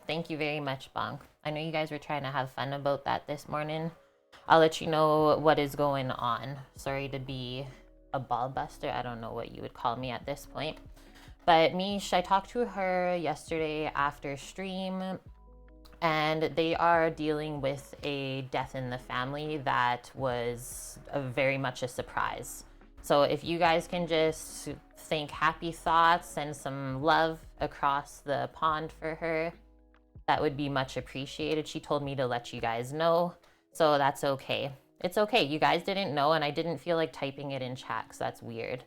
Thank you very much, Bonk. I know you guys were trying to have fun about that this morning. I'll let you know what is going on. Sorry to be a ball buster. I don't know what you would call me at this point. But Mish, I talked to her yesterday after stream, and they are dealing with a death in the family that was very much a surprise. So if you guys can just think happy thoughts, send some love across the pond for her, that would be much appreciated. She told me to let you guys know, so that's okay. It's okay. You guys didn't know, and I didn't feel like typing it in chat, so that's weird.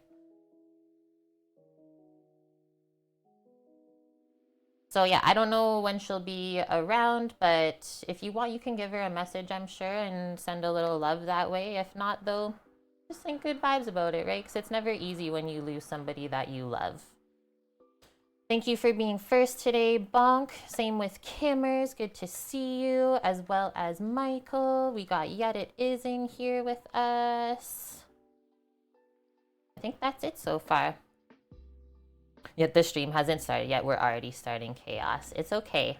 So yeah, I don't know when she'll be around, but if you want, you can give her a message, I'm sure, and send a little love that way. If not, though, just think good vibes about it, right? Because it's never easy when you lose somebody that you love. Thank you for being first today, Bonk. Same with Kimmers. Good to see you, as well as Michael. We got Yet It Is in here with us. I think that's it so far. Yet the stream hasn't started yet. We're already starting chaos. It's okay.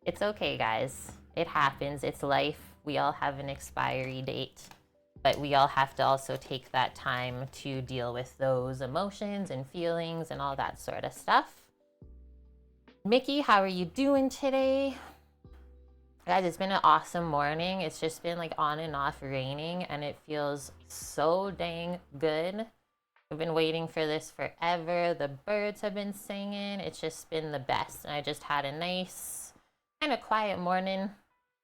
It's okay, guys. It happens. It's life. We all have an expiry date. But we all have to also take that time to deal with those emotions and feelings and all that sort of stuff. Mickey, how are you doing today? Guys, it's been an awesome morning. It's just been like on and off raining, and it feels so dang good. I've been waiting for this forever. The birds have been singing. It's just been the best. And I just had a nice kind of quiet morning.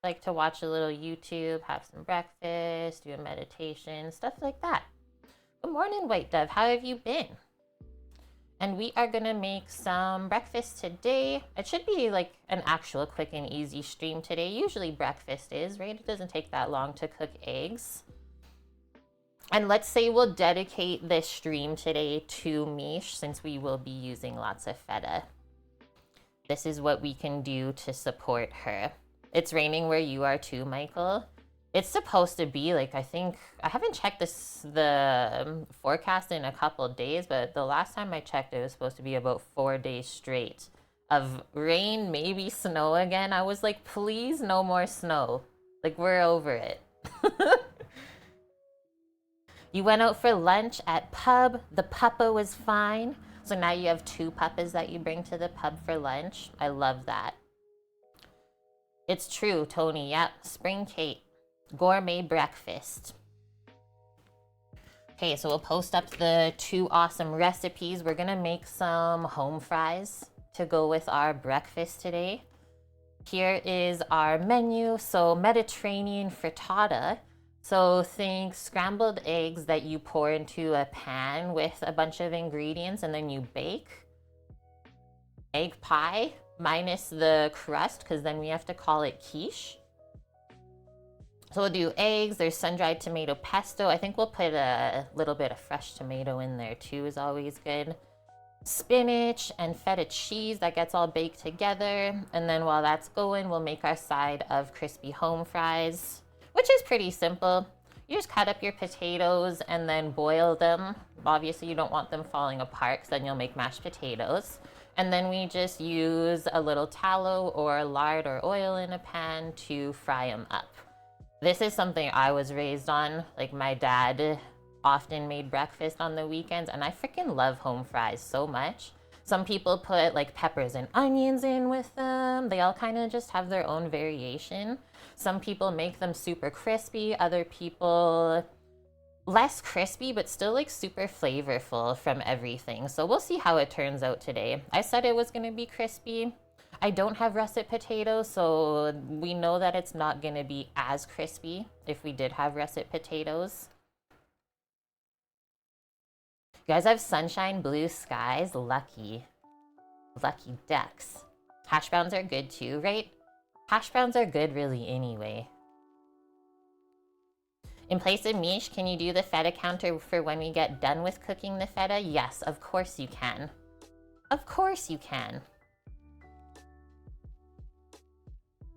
Like to watch a little YouTube, have some breakfast, do a meditation, stuff like that. Good morning, White Dove. How have you been? And we are gonna make some breakfast today. It should be like an actual quick and easy stream today. Usually breakfast is, right? It doesn't take that long to cook eggs. And let's say we'll dedicate this stream today to Mish, since we will be using lots of feta. This is what we can do to support her. It's raining where you are too, Michael. It's supposed to be like, I think, I haven't checked the forecast in a couple of days, but the last time I checked, it was supposed to be about 4 days straight of rain, maybe snow again. I was like, please, no more snow. Like, we're over it. You went out for lunch at pub. The puppa was fine. So now you have 2 puppas that you bring to the pub for lunch. I love that. It's true, Tony. Yep, spring cake. Gourmet breakfast. Okay, so we'll post up the 2 awesome recipes. We're gonna make some home fries to go with our breakfast today. Here is our menu. So Mediterranean frittata. So think scrambled eggs that you pour into a pan with a bunch of ingredients and then you bake. Egg pie minus the crust, because then we have to call it quiche. So we'll do eggs. There's sun-dried tomato pesto. I think we'll put a little bit of fresh tomato in there too, is always good. Spinach and feta cheese that gets all baked together. And then while that's going, we'll make our side of crispy home fries, which is pretty simple. You just cut up your potatoes and then boil them. Obviously, you don't want them falling apart, because then you'll make mashed potatoes. And then we just use a little tallow or lard or oil in a pan to fry them up. This is something I was raised on. Like, my dad often made breakfast on the weekends, and I freaking love home fries so much. Some people put like peppers and onions in with them. They all kind of just have their own variation. Some people make them super crispy. Other people less crispy, but still like super flavorful from everything. So we'll see how it turns out today. I said it was gonna be crispy. I don't have russet potatoes, so we know that it's not gonna be as crispy if we did have russet potatoes. You guys have sunshine, blue skies, lucky. Lucky ducks. Hash browns are good too, right? Hash browns are good really anyway. In place of Mish, can you do the feta counter for when we get done with cooking the feta? Yes, of course you can. Of course you can.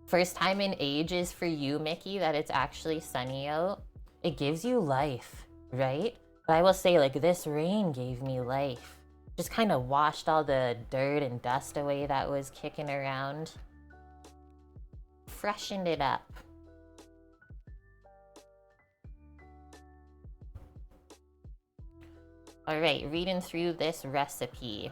First time in ages for you, Mickey, that it's actually sunny out. It gives you life, right? But I will say, like, this rain gave me life. Just kind of washed all the dirt and dust away that was kicking around. freshened it up. All right, reading through this recipe.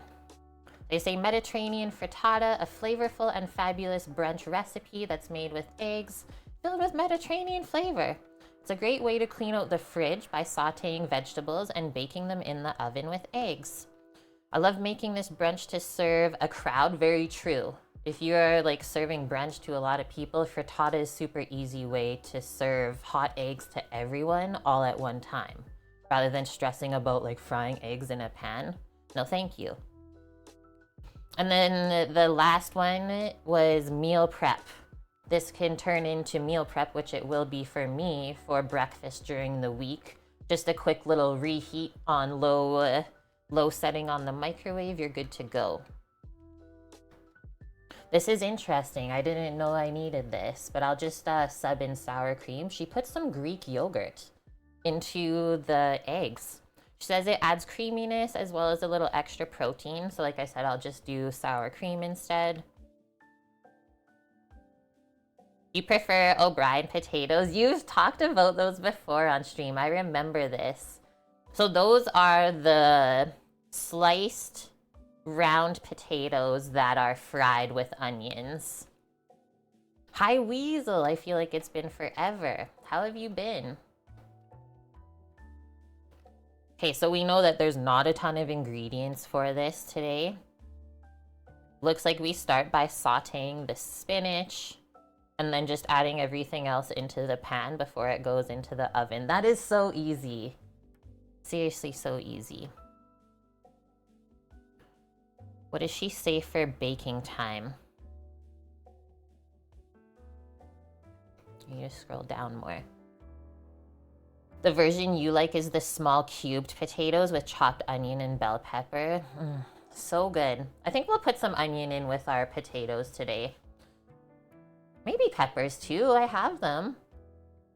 They say Mediterranean frittata, a flavorful and fabulous brunch recipe that's made with eggs, filled with Mediterranean flavor. It's a great way to clean out the fridge by sauteing vegetables and baking them in the oven with eggs. I love making this brunch to serve a crowd. Very true. If you're like serving brunch to a lot of people, frittata is a super easy way to serve hot eggs to everyone all at one time, rather than stressing about like frying eggs in a pan. No, thank you. And then the last one was meal prep. This can turn into meal prep, which it will be for me for breakfast during the week. Just a quick little reheat on low setting on the microwave, you're good to go. This is interesting. I didn't know I needed this, but I'll just sub in sour cream. She put some Greek yogurt into the eggs. She says it adds creaminess as well as a little extra protein. So like I said, I'll just do sour cream instead. You prefer O'Brien potatoes? You've talked about those before on stream. I remember this. So those are the sliced round potatoes that are fried with onions. Hi Weasel, I feel like it's been forever. How have you been? Okay, so we know that there's not a ton of ingredients for this today. Looks like we start by sauteing the spinach and then just adding everything else into the pan before it goes into the oven. That is so easy. Seriously, so easy. What does she say for baking time? You need to scroll down more. The version you like is the small cubed potatoes with chopped onion and bell pepper. So good. I think we'll put some onion in with our potatoes today. Maybe peppers too, I have them.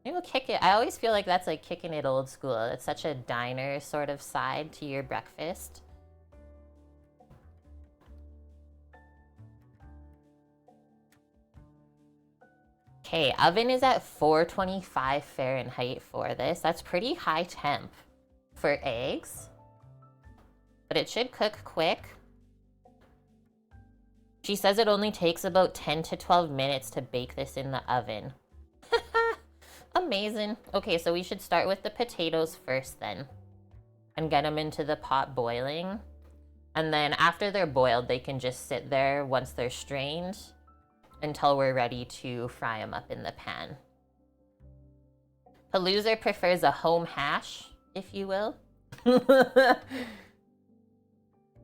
Maybe we'll kick it. I always feel like that's like kicking it old school. It's such a diner sort of side to your breakfast. Okay, oven is at 425 Fahrenheit for this. That's pretty high temp for eggs, but it should cook quick. She says it only takes about 10 to 12 minutes to bake this in the oven. Amazing. Okay, so we should start with the potatoes first then and get them into the pot boiling. And then after they're boiled, they can just sit there once they're strained until we're ready to fry them up in the pan. Palooza prefers a home hash, if you will.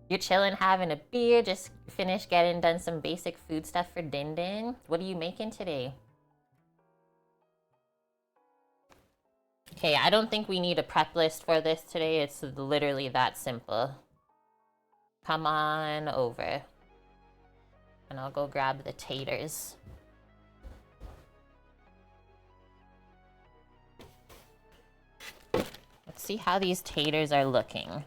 You're chilling, having a beer, just finished getting done some basic food stuff for Din Din. What are you making today? Okay, I don't think we need a prep list for this today. It's literally that simple. Come on over. And I'll go grab the taters. Let's see how these taters are looking.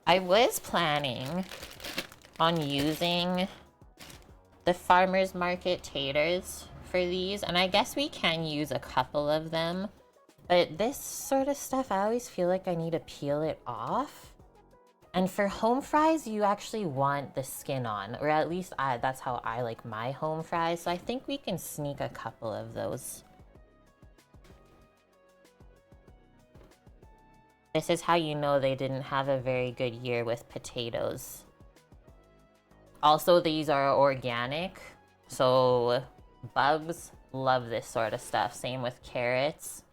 I was planning on using the farmer's market taters for these, and I guess we can use a couple of them, but this sort of stuff, I always feel like I need to peel it off. And for home fries, you actually want the skin on, or at least that's how I like my home fries. So I think we can sneak a couple of those. This is how you know they didn't have a very good year with potatoes. Also, these are organic, so bugs love this sort of stuff. Same with carrots.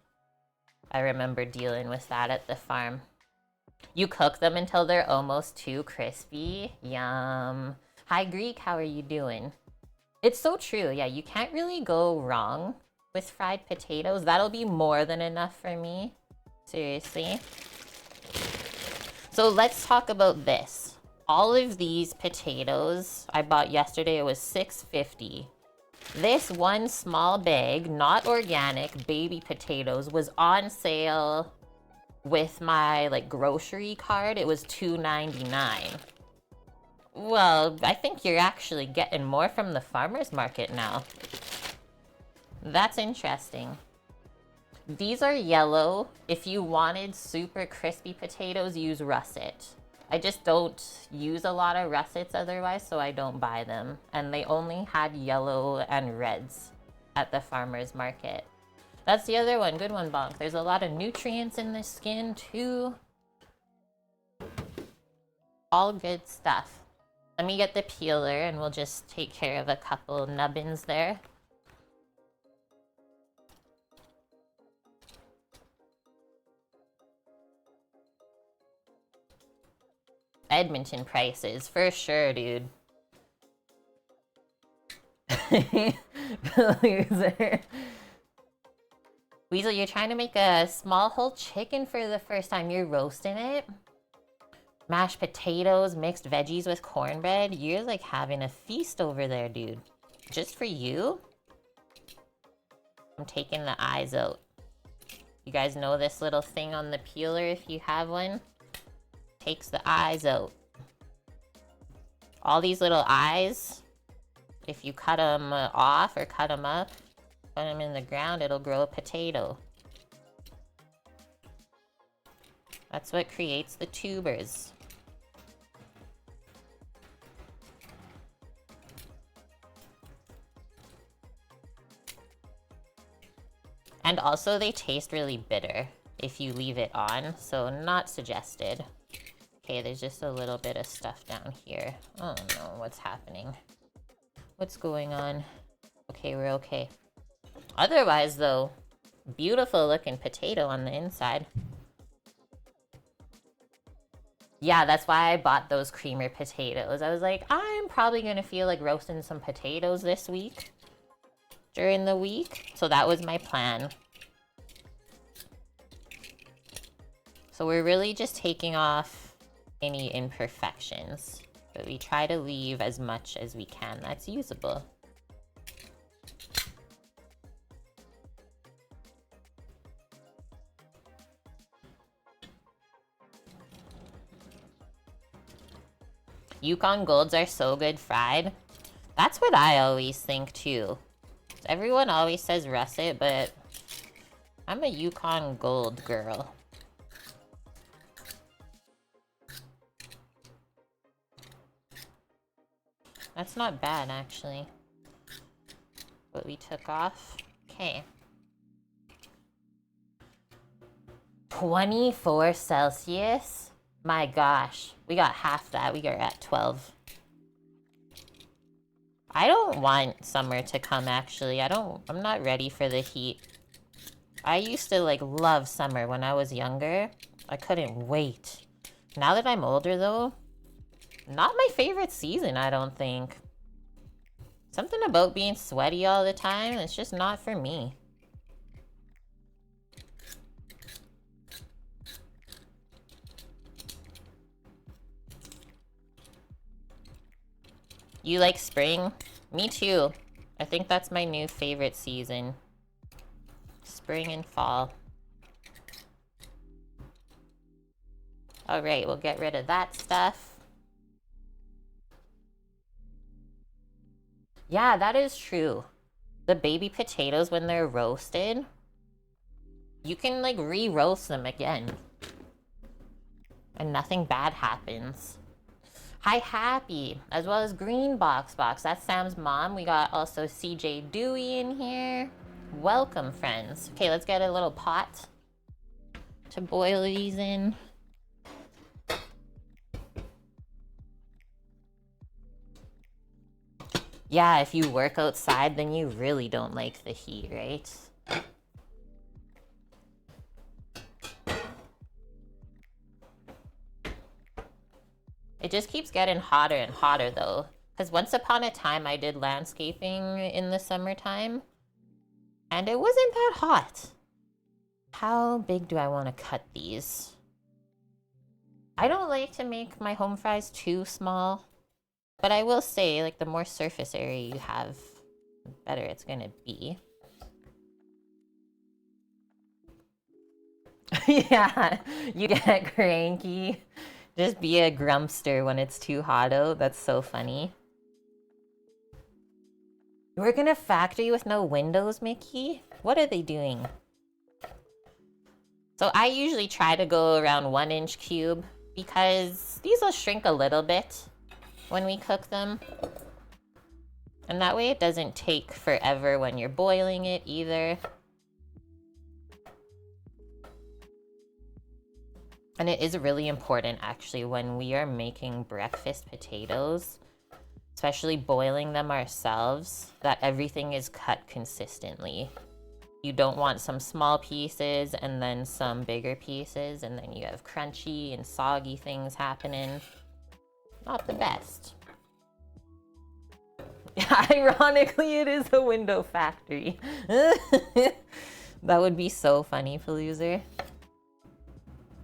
I remember dealing with that at the farm. You cook them until they're almost too crispy. Yum. Hi Greek, how are you doing? It's so true. Yeah, you can't really go wrong with fried potatoes. That'll be more than enough for me. Seriously. So let's talk about this. All of these potatoes I bought yesterday, it was $6.50. This one small bag, not organic, baby potatoes was on sale with my like grocery card. It was $2.99. Well, I think you're actually getting more from the farmer's market now. That's interesting. These are yellow. If you wanted super crispy potatoes, use russet. I just don't use a lot of russets otherwise, so I don't buy them. And they only had yellow and reds at the farmer's market. That's the other one. Good one, Bonk. There's a lot of nutrients in the skin, too. All good stuff. Let me get the peeler, and we'll just take care of a couple nubbins there. Edmonton prices, for sure, dude. Loser. Weasel, you're trying to make a small whole chicken for the first time. You're roasting it? Mashed potatoes, mixed veggies with cornbread. You're like having a feast over there, dude. Just for you? I'm taking the eyes out. You guys know this little thing on the peeler if you have one? Takes the eyes out. All these little eyes, if you cut them off or cut them up, put them in the ground, it'll grow a potato. That's what creates the tubers. And also they taste really bitter if you leave it on, so not suggested. Okay, there's just a little bit of stuff down here. Oh no, what's happening? What's going on? Okay, we're okay. Otherwise though, beautiful looking potato on the inside. Yeah, that's why I bought those creamer potatoes. I was like, I'm probably gonna feel like roasting some potatoes this week. During the week. So that was my plan. So we're really just taking off any imperfections, but we try to leave as much as we can that's usable. Yukon Golds are so good fried. That's what I always think too. Everyone always says russet, but I'm a Yukon Gold girl. That's not bad, actually. What we took off. Okay. 24 Celsius? My gosh. We got half that. We are at 12. I don't want summer to come, actually. I'm not ready for the heat. I used to, like, love summer when I was younger. I couldn't wait. Now that I'm older, though, not my favorite season, I don't think. Something about being sweaty all the time, it's just not for me. You like spring? Me too. I think that's my new favorite season. Spring and fall. Alright, we'll get rid of that stuff. Yeah, that is true. The baby potatoes, when they're roasted, you can, like, re-roast them again. And nothing bad happens. Hi, Happy, as well as Green Box. That's Sam's mom. We got also CJ Dewey in here. Welcome, friends. Okay, let's get a little pot to boil these in. Yeah, if you work outside, then you really don't like the heat, right? It just keeps getting hotter and hotter, though. Because once upon a time, I did landscaping in the summertime. And it wasn't that hot. How big do I want to cut these? I don't like to make my home fries too small. But I will say, like, the more surface area you have, the better it's gonna be. Yeah, you get cranky. Just be a grumpster when it's too hot out. That's so funny. You work in a factory with no windows, Mickey? What are they doing? So I usually try to go around 1-inch cube because these will shrink a little bit when we cook them. And that way it doesn't take forever when you're boiling it either. And it is really important actually when we are making breakfast potatoes, especially boiling them ourselves, that everything is cut consistently. You don't want some small pieces and then some bigger pieces, and then you have crunchy and soggy things happening. Not the best. Ironically, it is a window factory. That would be so funny, Paloozer.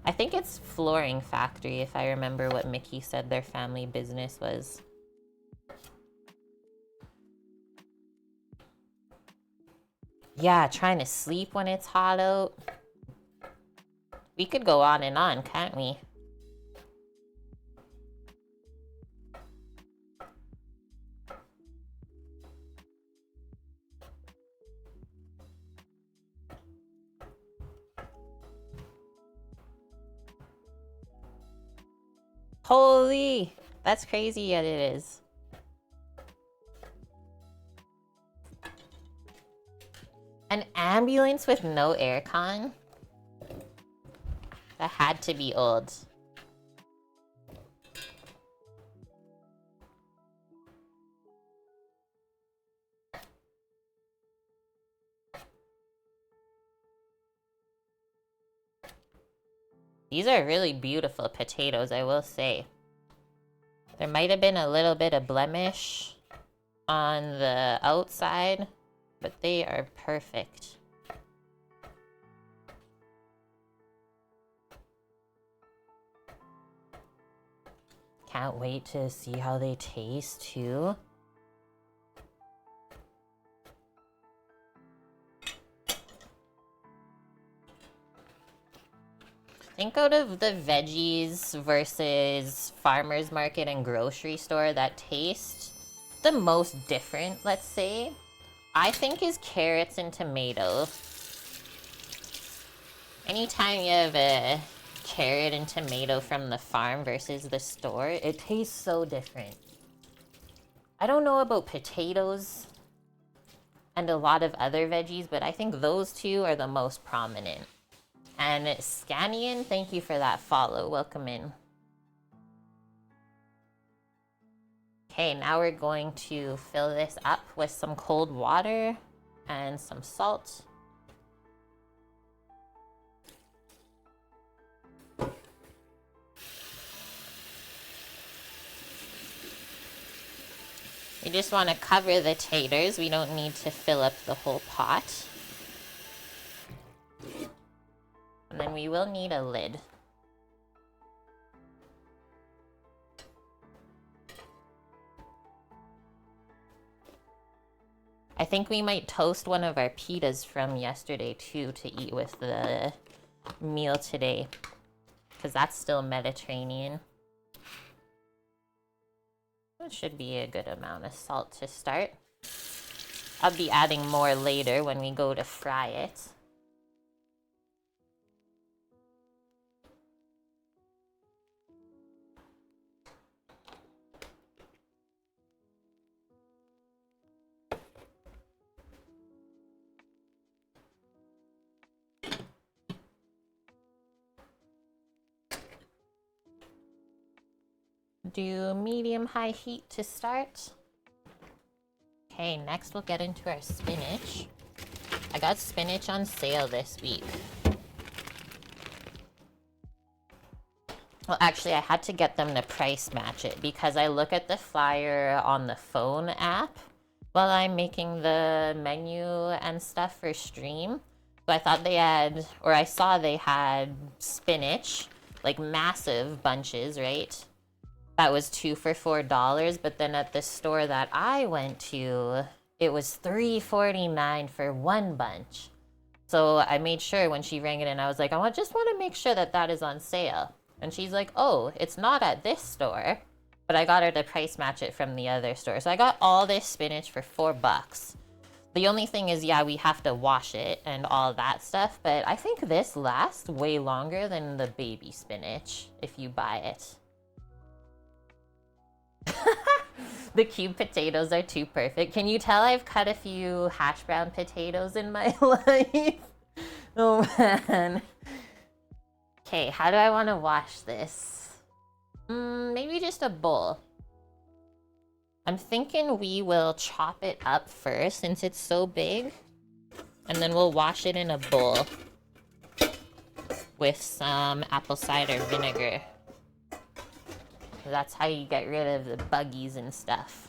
I think it's flooring factory, if I remember what Mickey said their family business was. Yeah, trying to sleep when it's hot out. We could go on and on, can't we? Holy! That's crazy, yet it is. An ambulance with no aircon? That had to be old. These are really beautiful potatoes, I will say. There might have been a little bit of blemish on the outside, but they are perfect. Can't wait to see how they taste too. Think out of the veggies versus farmer's market and grocery store that taste the most different, let's say, I think is carrots and tomato. Anytime you have a carrot and tomato from the farm versus the store, it tastes so different. I don't know about potatoes and a lot of other veggies, but I think those two are the most prominent. And Scanian, thank you for that follow. Welcome in. Okay, now we're going to fill this up with some cold water and some salt. We just want to cover the taters. We don't need to fill up the whole pot. And then we will need a lid. I think we might toast one of our pitas from yesterday too to eat with the meal today, because that's still Mediterranean. That should be a good amount of salt to start. I'll be adding more later when we go to fry it. Do medium-high heat to start. Okay, next we'll get into our spinach. I got spinach on sale this week. Well, actually, I had to get them to price match it because I look at the flyer on the phone app while I'm making the menu and stuff for stream. So I thought they had, or I saw they had spinach, like massive bunches, right? That was 2 for $4, but then at the store that I went to, it was $3.49 for one bunch. So I made sure when she rang it in, I was like, just want to make sure that that is on sale. And she's like, oh, it's not at this store. But I got her to price match it from the other store. So I got all this spinach for $4. The only thing is, yeah, we have to wash it and all that stuff. But I think this lasts way longer than the baby spinach if you buy it. The cube potatoes are too perfect. Can you tell I've cut a few hash brown potatoes in my life? Oh man. Okay, how do I want to wash this? Maybe just a bowl. I'm thinking we will chop it up first since it's so big. And then we'll wash it in a bowl with some apple cider vinegar. That's how you get rid of the buggies and stuff.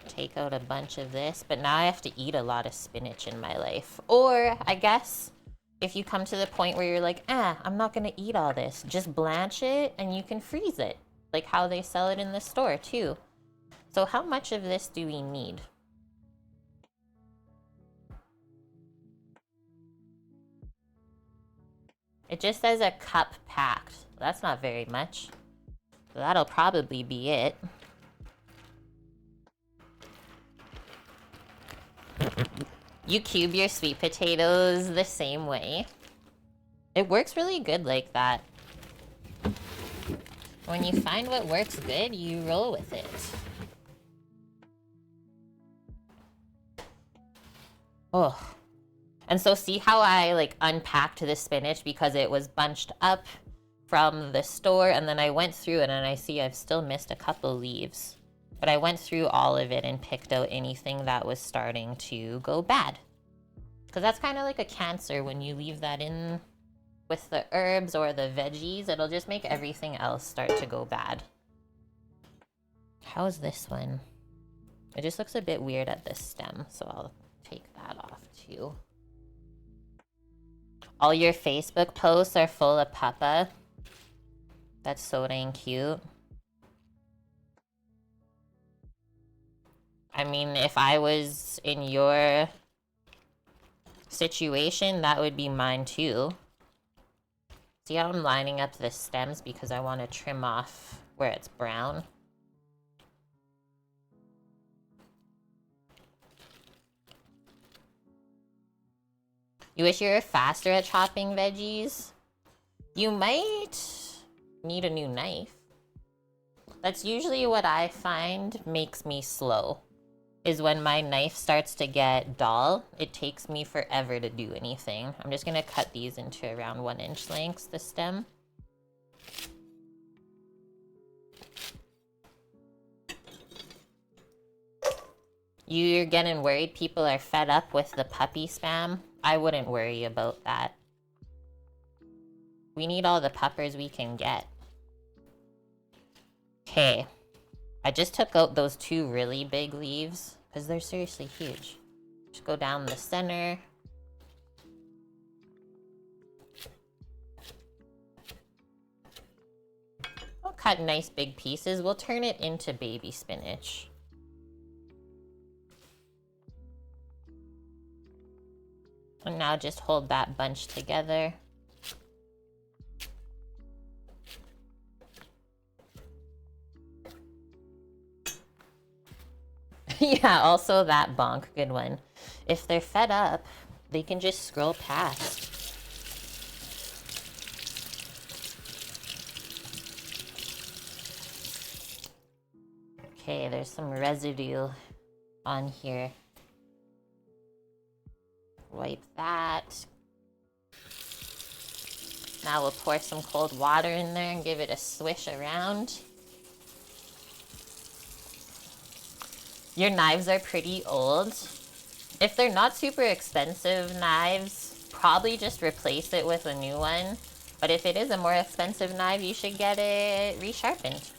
Take out a bunch of this, but now I have to eat a lot of spinach in my life. Or, I guess, if you come to the point where you're like, I'm not gonna eat all this, just blanch it and you can freeze it. Like how they sell it in the store, too. So how much of this do we need? It just says a cup packed. That's not very much. So that'll probably be it. You cube your sweet potatoes the same way. It works really good like that. When you find what works good, you roll with it. Oh. And so see how I like unpacked the spinach because it was bunched up from the store, and then I went through it and I see I've still missed a couple leaves. But I went through all of it and picked out anything that was starting to go bad. Because that's kind of like a cancer when you leave that in with the herbs or the veggies. It'll just make everything else start to go bad. How's this one? It just looks a bit weird at this stem, so I'll take that off too. All your Facebook posts are full of papa. That's so dang cute. I mean, if I was in your situation, that would be mine too. See how I'm lining up the stems because I want to trim off where it's brown. You wish you were faster at chopping veggies? You might need a new knife. That's usually what I find makes me slow. Is when my knife starts to get dull, it takes me forever to do anything. I'm just gonna cut these into around 1-inch lengths, the stem. You're getting worried people are fed up with the puppy spam? I wouldn't worry about that. We need all the puppers we can get. Okay. I just took out those 2 really big leaves because they're seriously huge. Just go down the center. I'll cut nice big pieces. We'll turn it into baby spinach. And now just hold that bunch together. Yeah, also that bonk, good one. If they're fed up, they can just scroll past. Okay, there's some residue on here. Wipe that. Now we'll pour some cold water in there and give it a swish around. Your knives are pretty old. If they're not super expensive knives, probably just replace it with a new one. But if it is a more expensive knife, you should get it resharpened.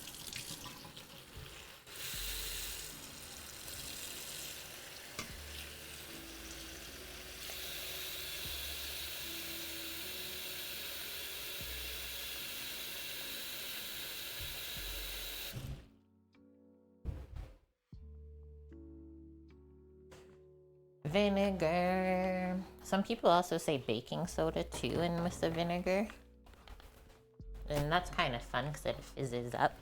Vinegar. Some people also say baking soda too in with the vinegar. And that's kind of fun because it fizzes up.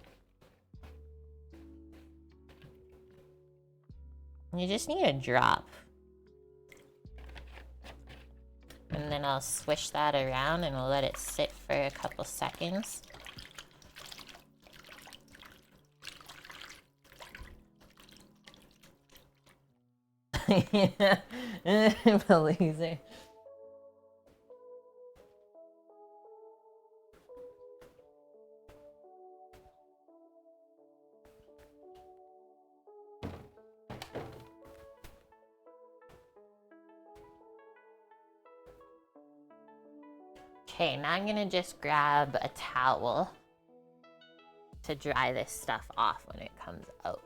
You just need a drop. And then I'll swish that around and we'll let it sit for a couple seconds. Yeah, Belizer. Okay, now I'm gonna just grab a towel to dry this stuff off when it comes out.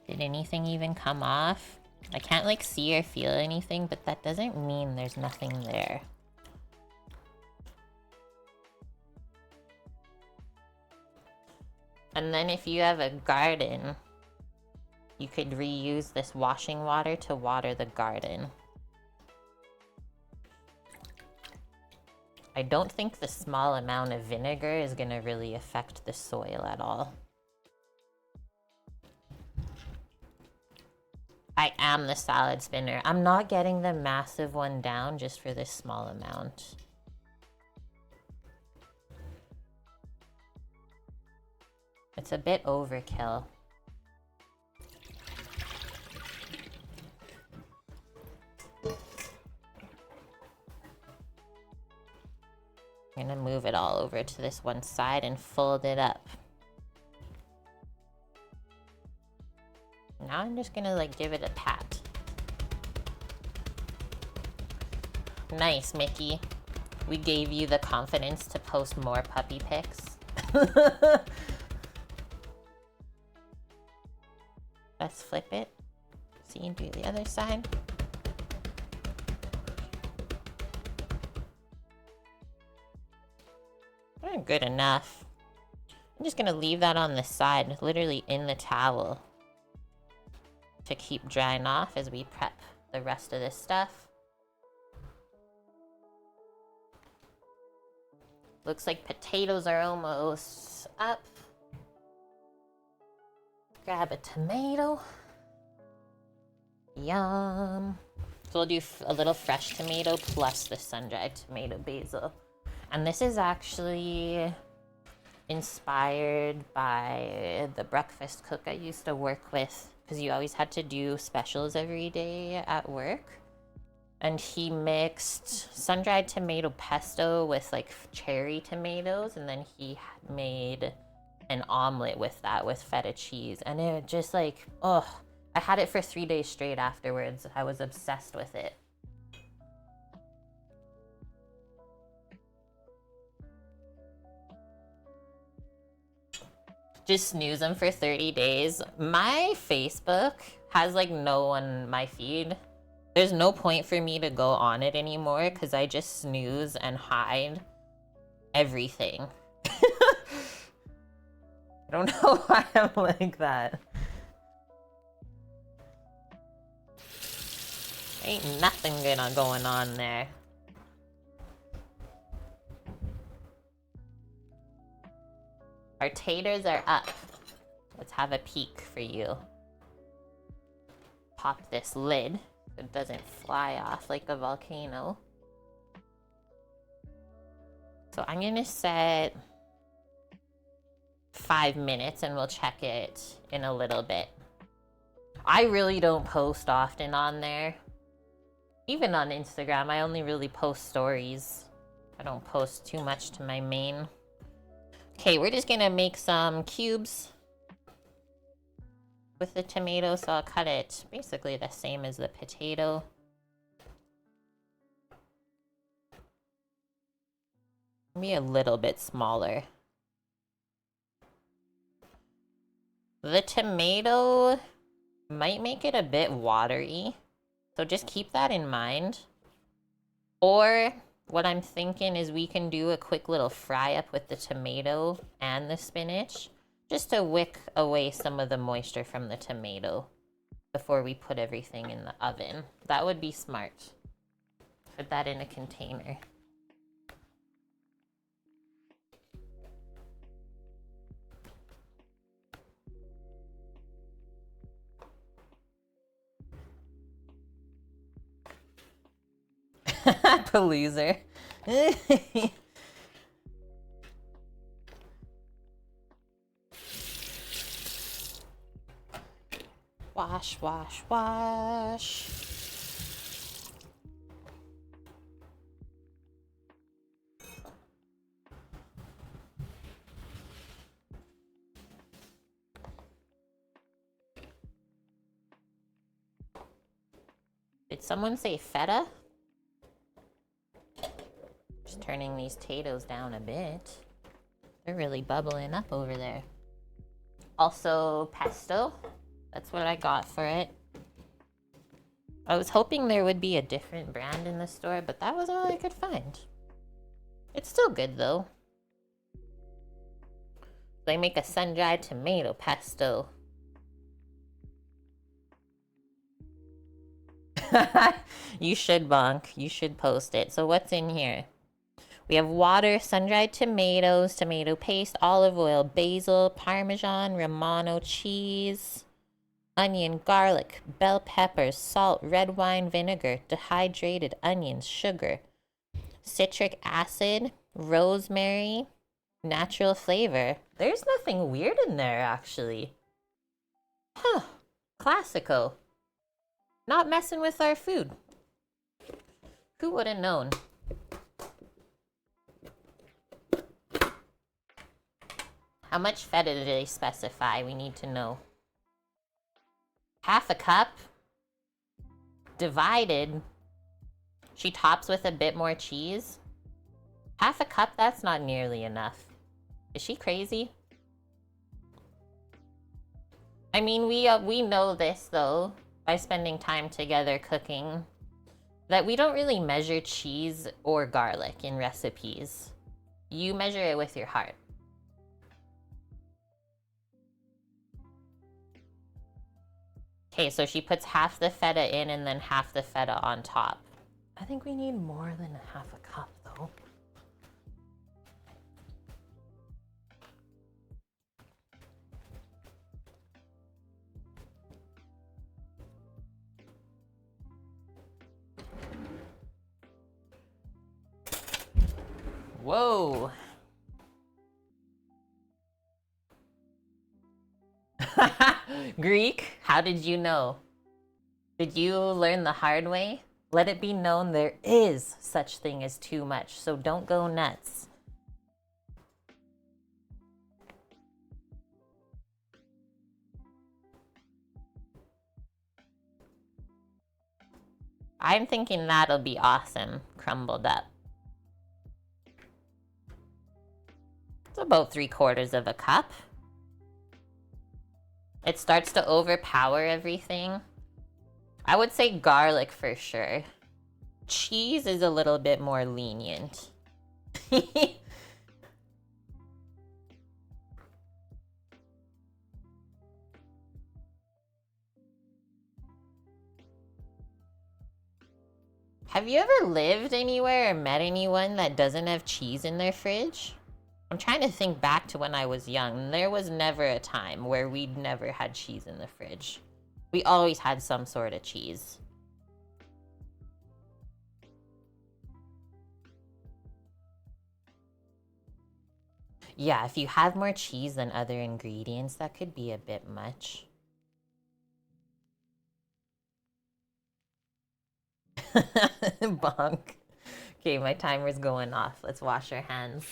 Did anything even come off? I can't like see or feel anything, but that doesn't mean there's nothing there. And then if you have a garden, you could reuse this washing water to water the garden. I don't think the small amount of vinegar is gonna really affect the soil at all. I am the salad spinner. I'm not getting the massive one down just for this small amount. It's a bit overkill. I'm gonna move it all over to this one side and fold it up. Now I'm just gonna like give it a pat. Nice, Mickey. We gave you the confidence to post more puppy pics. Let's flip it. See, do the other side. Good enough. I'm just gonna leave that on the side, literally in the towel, to keep drying off as we prep the rest of this stuff. Looks like potatoes are almost up. Grab a tomato. Yum. So we'll do a little fresh tomato plus the sun-dried tomato basil. And this is actually inspired by the breakfast cook I used to work with, because you always had to do specials every day at work. And he mixed sun-dried tomato pesto with like cherry tomatoes, and then he made an omelet with that with feta cheese. And it just like, oh, I had it for 3 days straight afterwards. I was obsessed with it. Just snooze them for 30 days. My Facebook has like no one on my feed. There's no point for me to go on it anymore because I just snooze and hide everything. I don't know why I'm like that. Ain't nothing good going on there. Our taters are up. Let's have a peek for you. Pop this lid so it doesn't fly off like a volcano. So I'm gonna set 5 minutes and we'll check it in a little bit. I really don't post often on there. Even on Instagram, I only really post stories. I don't post too much to my main. Okay, we're just gonna make some cubes with the tomato, so I'll cut it basically the same as the potato. Maybe a little bit smaller. The tomato might make it a bit watery, So just keep that in mind. Or what I'm thinking is we can do a quick little fry up with the tomato and the spinach just to wick away some of the moisture from the tomato before we put everything in the oven. That would be smart. Put that in a container. Loser. Wash, wash, wash. Did someone say feta? Just turning these potatoes down a bit. They're really bubbling up over there. Also, pesto. That's what I got for it. I was hoping there would be a different brand in the store, but that was all I could find. It's still good, though. They make a sun-dried tomato pesto. You should, Bonk. You should post it. So what's in here? We have water, sun-dried tomatoes, tomato paste, olive oil, basil, Parmesan, Romano cheese, onion, garlic, bell peppers, salt, red wine vinegar, dehydrated onions, sugar, citric acid, rosemary, natural flavor. There's nothing weird in there, actually. Huh. Classico. Not messing with our food. Who would have known? How much feta did they specify? We need to know. Half a cup. Divided. She tops with a bit more cheese. Half a cup, that's not nearly enough. Is she crazy? I mean, we know this, though, by spending time together cooking, that we don't really measure cheese or garlic in recipes. You measure it with your heart. Okay, so she puts half the feta in and then half the feta on top. I think we need more than half a cup, though. Whoa. Greek, how did you know? Did you learn the hard way? Let it be known there is such thing as too much, so don't go nuts. I'm thinking that'll be awesome, crumbled up. It's about 3/4 of a cup. It starts to overpower everything. I would say garlic for sure. Cheese is a little bit more lenient. Have you ever lived anywhere or met anyone that doesn't have cheese in their fridge? I'm trying to think back to when I was young. There was never a time where we'd never had cheese in the fridge. We always had some sort of cheese. Yeah, if you have more cheese than other ingredients, that could be a bit much. Bonk. Okay, my timer's going off. Let's wash our hands.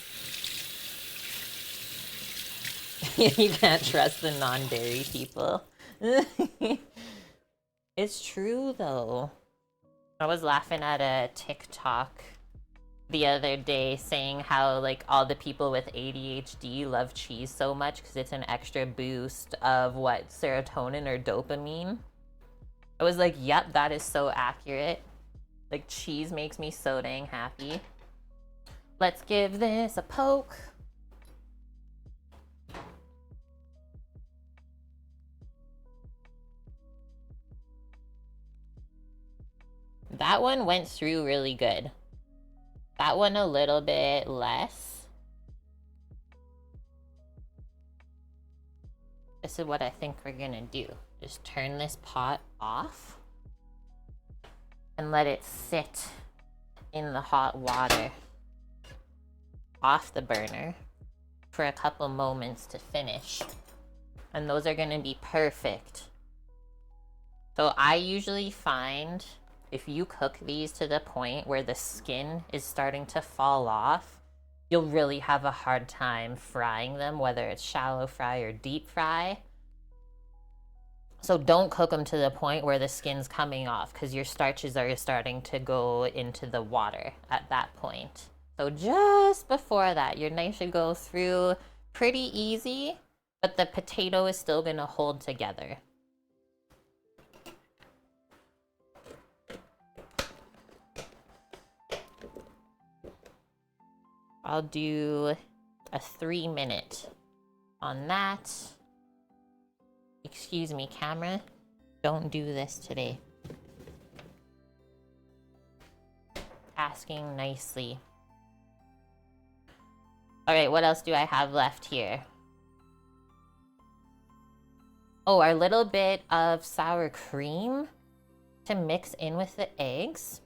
You can't trust the non-dairy people. It's true, though. I was laughing at a TikTok the other day saying how, like, all the people with ADHD love cheese so much because it's an extra boost of, what, serotonin or dopamine? I was like, yep, that is so accurate. Like, cheese makes me so dang happy. Let's give this a poke. That one went through really good. That one a little bit less. This is what I think we're gonna do. Just turn this pot off and let it sit in the hot water off the burner for a couple moments to finish. And those are gonna be perfect. So I usually find if you cook these to the point where the skin is starting to fall off, you'll really have a hard time frying them, whether it's shallow fry or deep fry. So don't cook them to the point where the skin's coming off, because your starches are starting to go into the water at that point. So just before that, your knife should go through pretty easy, but the potato is still gonna hold together. I'll do a 3-minute on that. Excuse me, camera. Don't do this today. Asking nicely. All right, what else do I have left here? Oh, our little bit of sour cream to mix in with the eggs.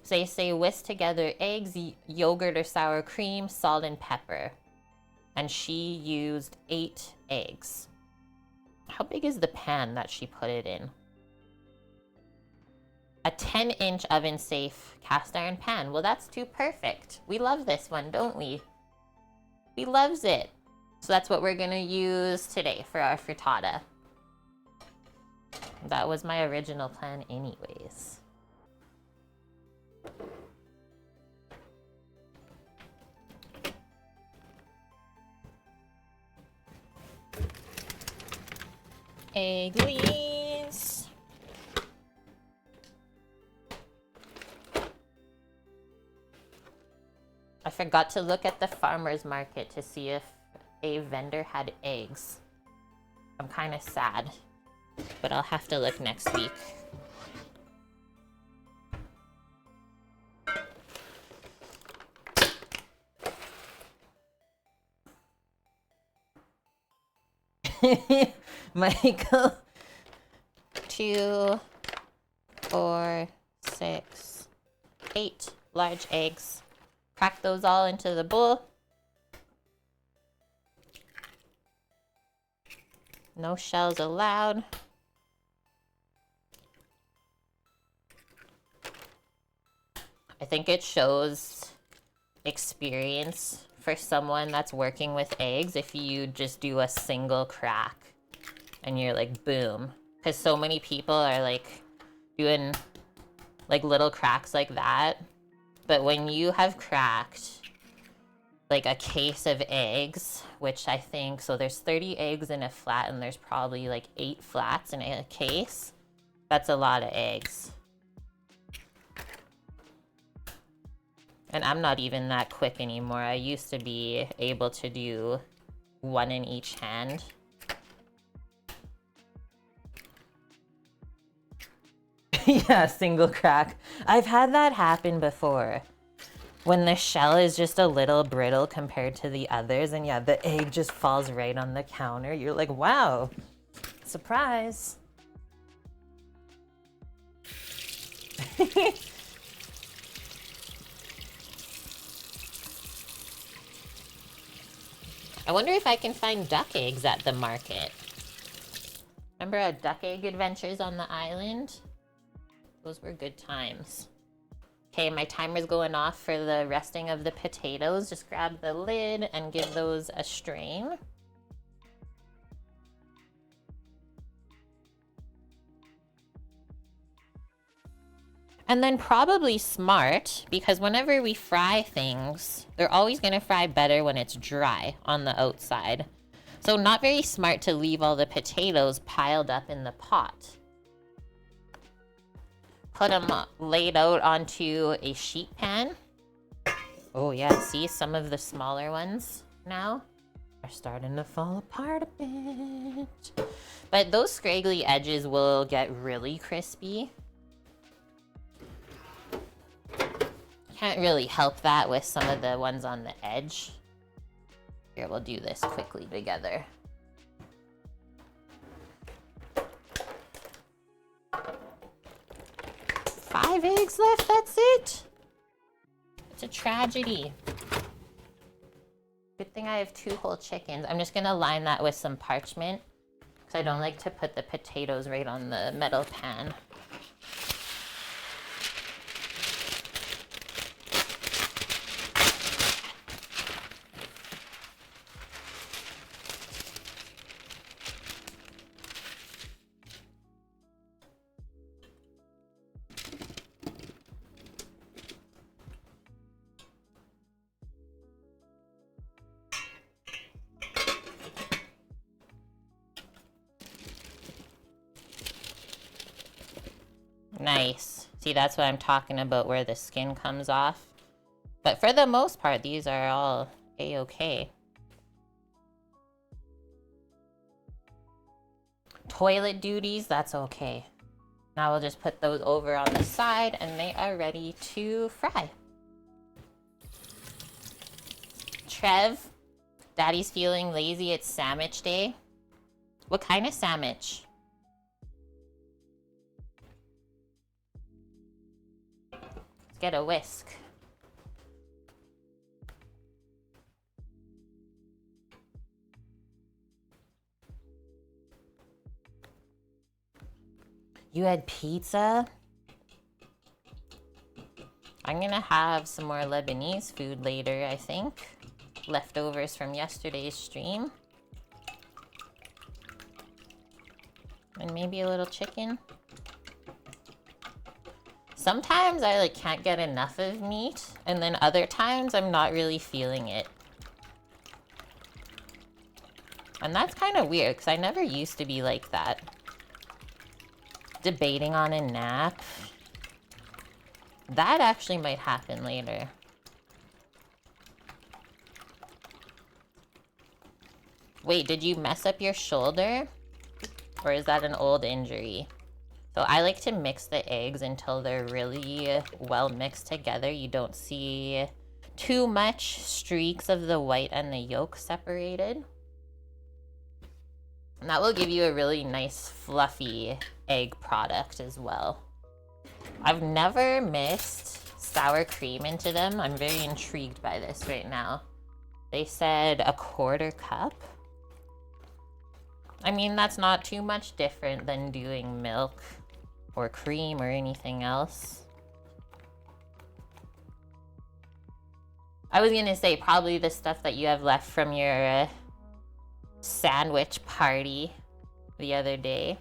So say whisk together eggs, yogurt or sour cream, salt and pepper. And she used 8 eggs. How big is the pan that she put it in? A 10-inch oven safe cast iron pan. Well, that's too perfect. We love this one, don't we? We loves it. So that's what we're gonna use today for our frittata. That was my original plan anyways. Egglies. I forgot to look at the farmer's market to see if a vendor had eggs. I'm kind of sad, but I'll have to look next week. Michael, 2, 4, 6, 8 large eggs. Crack those all into the bowl. No shells allowed. I think it shows experience for someone that's working with eggs if you just do a single crack and you're like, boom. Because so many people are like doing like little cracks like that. But when you have cracked like a case of eggs, which I think, so there's 30 eggs in a flat and there's probably like 8 flats in a case. That's a lot of eggs. And I'm not even that quick anymore. I used to be able to do 1 in each hand. Yeah, single crack. I've had that happen before. When the shell is just a little brittle compared to the others, and yeah, the egg just falls right on the counter. You're like, wow, surprise. I wonder if I can find duck eggs at the market. Remember our duck egg adventures on the island? Those were good times. Okay, my timer's going off for the resting of the potatoes. Just grab the lid and give those a strain. And then probably smart, because whenever we fry things, they're always gonna fry better when it's dry on the outside. So not very smart to leave all the potatoes piled up in the pot. put them laid out onto a sheet pan. Oh yeah, see some of the smaller ones now are starting to fall apart a bit. But those scraggly edges will get really crispy. Can't really help that with some of the ones on the edge. Here, we'll do this quickly together. Five eggs left, that's it? It's a tragedy. Good thing I have 2 whole chickens. I'm just gonna line that with some parchment because I don't like to put the potatoes right on the metal pan. Nice. See, that's what I'm talking about, where the skin comes off. But for the most part, these are all a-okay. Toilet duties, that's okay. Now we'll just put those over on the side and they are ready to fry. Trev, Daddy's feeling lazy. It's sandwich day. What kind of sandwich? Get a whisk. You had pizza? I'm gonna have some more Lebanese food later, I think. Leftovers from yesterday's stream. And maybe a little chicken. Sometimes I like can't get enough of meat, and then other times I'm not really feeling it. And that's kind of weird because I never used to be like that. Debating on a nap. That actually might happen later. Wait, did you mess up your shoulder? Or is that an old injury? So I like to mix the eggs until they're really well mixed together. You don't see too much streaks of the white and the yolk separated. And that will give you a really nice fluffy egg product as well. I've never mixed sour cream into them. I'm very intrigued by this right now. They said a 1/4 cup. I mean, that's not too much different than doing milk or cream or anything else. I was gonna say probably the stuff that you have left from your sandwich party the other day.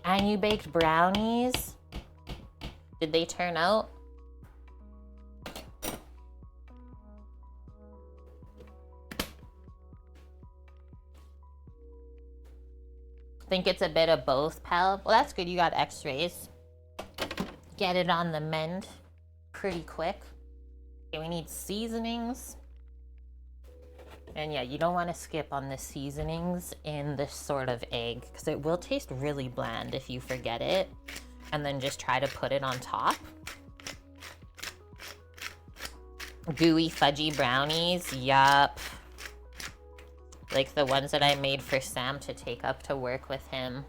And you baked brownies? Did they turn out? Think it's a bit of both, pal? Well, that's good. You got x-rays. Get it on the mend pretty quick. Okay, we need seasonings. And yeah, you don't want to skip on the seasonings in this sort of egg because it will taste really bland if you forget it and then just try to put it on top. Gooey fudgy brownies, yup. Like the ones that I made for Sam to take up to work with him.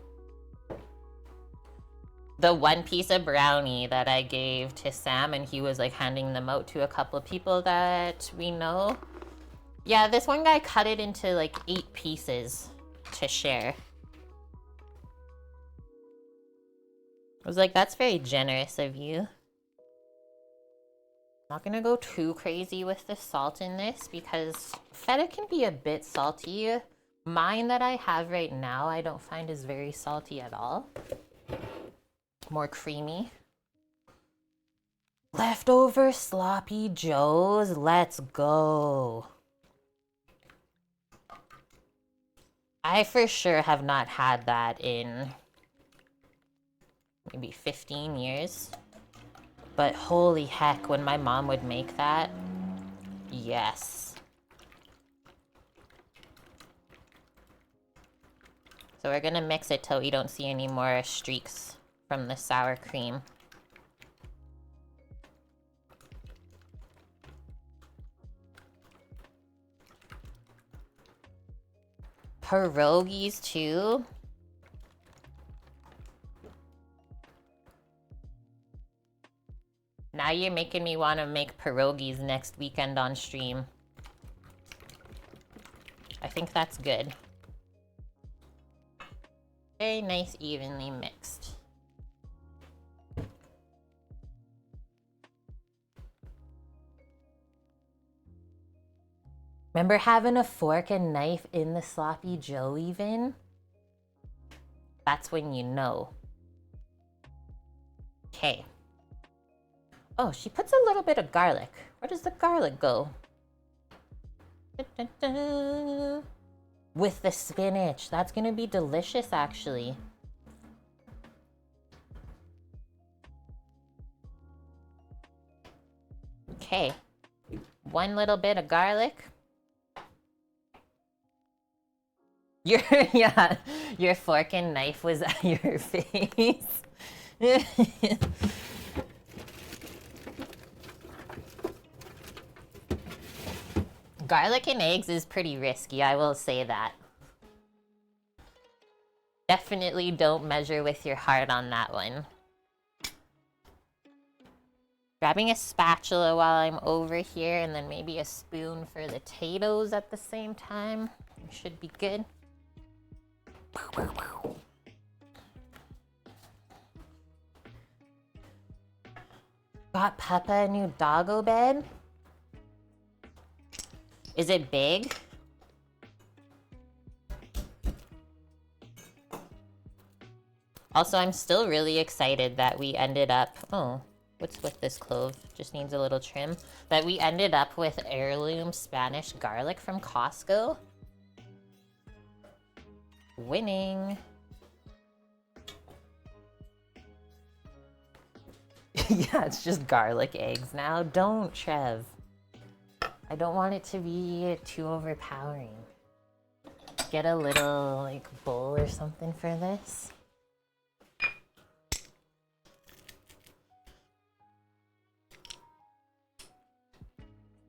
The one piece of brownie that I gave to Sam and he was like handing them out to a couple of people that we know. Yeah, this one guy cut it into like 8 pieces to share. I was like, that's very generous of you. Not gonna go too crazy with the salt in this because feta can be a bit salty. Mine that I have right now, I don't find is very salty at all. More creamy. Leftover sloppy joes, let's go. I for sure have not had that in maybe 15 years. But holy heck, when my mom would make that, yes. So we're gonna mix it till we don't see any more streaks from the sour cream. Pierogies too? Now you're making me want to make pierogies next weekend on stream. I think that's good. Very nice, evenly mixed. Remember having a fork and knife in the sloppy joe even? That's when you know. Okay. Oh, she puts a little bit of garlic. Where does the garlic go? Da, da, da. With the spinach. That's gonna be delicious, actually. Okay. One little bit of garlic. Yeah, your fork and knife was at your face. Garlic and eggs is pretty risky, I will say that. Definitely don't measure with your heart on that one. Grabbing a spatula while I'm over here, and then maybe a spoon for the potatoes at the same time. Should be good. Got Peppa a new doggo bed? Is it big? Also, I'm still really excited that we ended up... Oh, what's with this clove? Just needs a little trim. That we ended up with heirloom Spanish garlic from Costco. Winning. Yeah, it's just garlic eggs now. Don't, Trev. I don't want it to be too overpowering. Get a little, like, bowl or something for this.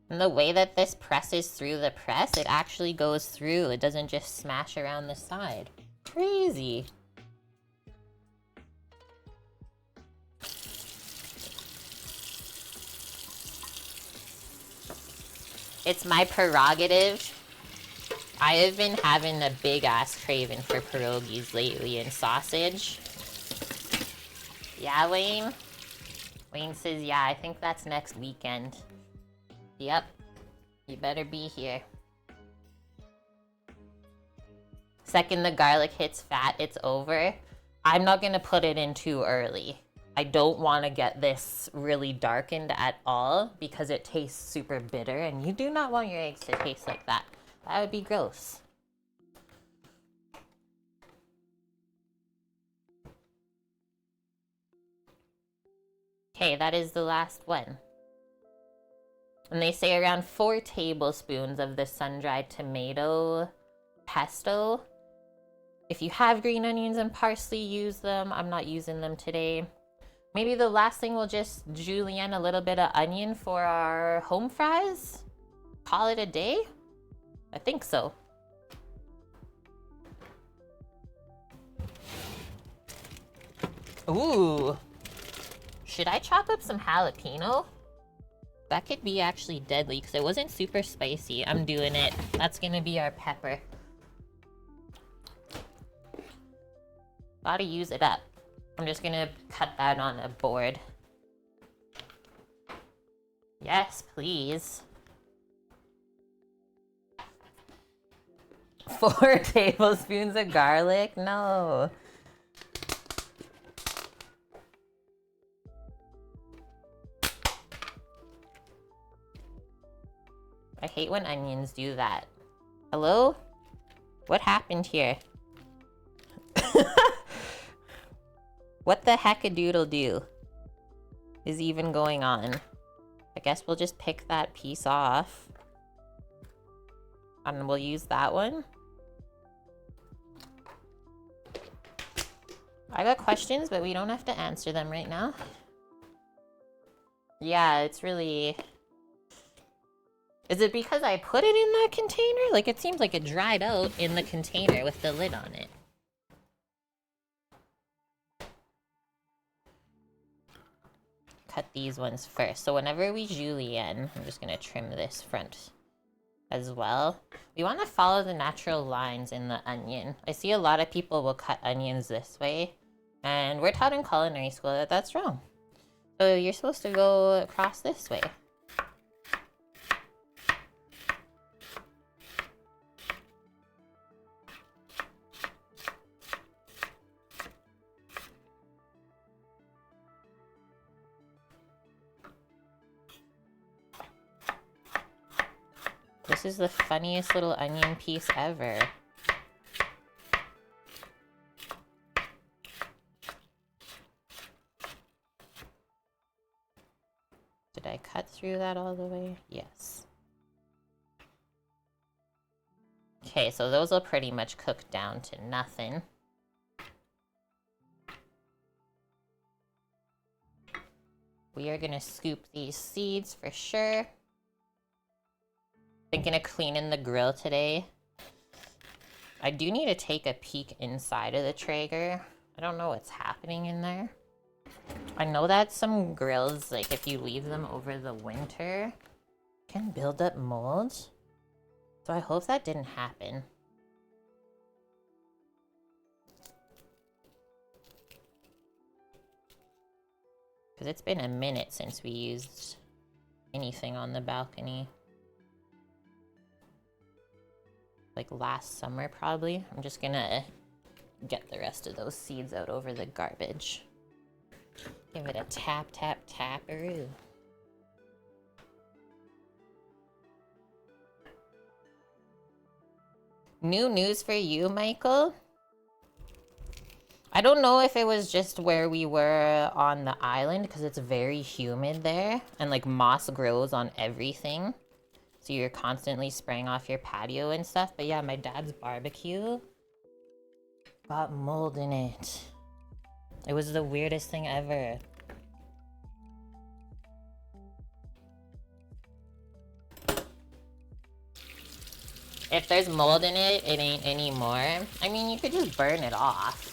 And the way that this presses through the press, it actually goes through. It doesn't just smash around the side. Crazy. It's my prerogative. I have been having a big ass craving for pierogies lately and sausage. Yeah, Wayne? Wayne says, yeah, I think that's next weekend. Yep. You better be here. Second the garlic hits fat, it's over. I'm not gonna put it in too early. I don't want to get this really darkened at all because it tastes super bitter, and you do not want your eggs to taste like that. That would be gross. Okay, that is the last one. And they say around 4 tablespoons of the sun-dried tomato pesto. If you have green onions and parsley, use them. I'm not using them today. Maybe the last thing we'll just julienne a little bit of onion for our home fries. Call it a day? I think so. Ooh. Should I chop up some jalapeno? That could be actually deadly because it wasn't super spicy. I'm doing it. That's gonna be our pepper. Gotta use it up. I'm just gonna cut that on a board. Yes, please. 4 tablespoons of garlic? No. I hate when onions do that. Hello? What happened here? What the heck-a-doodle-doo is even going on? I guess we'll just pick that piece off. And we'll use that one. I got questions, but we don't have to answer them right now. Yeah, it's really... Is it because I put it in that container? Like, it seems like it dried out in the container with the lid on it. Cut these ones first. So whenever we julienne, I'm just gonna trim this front as well. We want to follow the natural lines in the onion. I see a lot of people will cut onions this way, and we're taught in culinary school that that's wrong. So you're supposed to go across this way. This is the funniest little onion piece ever. Did I cut through that all the way? Yes. Okay, so those will pretty much cook down to nothing. We are gonna scoop these seeds for sure. Thinking of cleaning the grill today. I do need to take a peek inside of the Traeger. I don't know what's happening in there. I know that some grills, like if you leave them over the winter, can build up mold. So I hope that didn't happen. Because it's been a minute since we used anything on the balcony. Like last summer, probably. I'm just gonna get the rest of those seeds out over the garbage. Give it a tap, tap, tap-aroo. New news for you, Michael? I don't know if it was just where we were on the island, because it's very humid there, and like moss grows on everything. So you're constantly spraying off your patio and stuff. But yeah, my dad's barbecue got mold in it. It was the weirdest thing ever. If there's mold in it, it ain't anymore. I mean, you could just burn it off.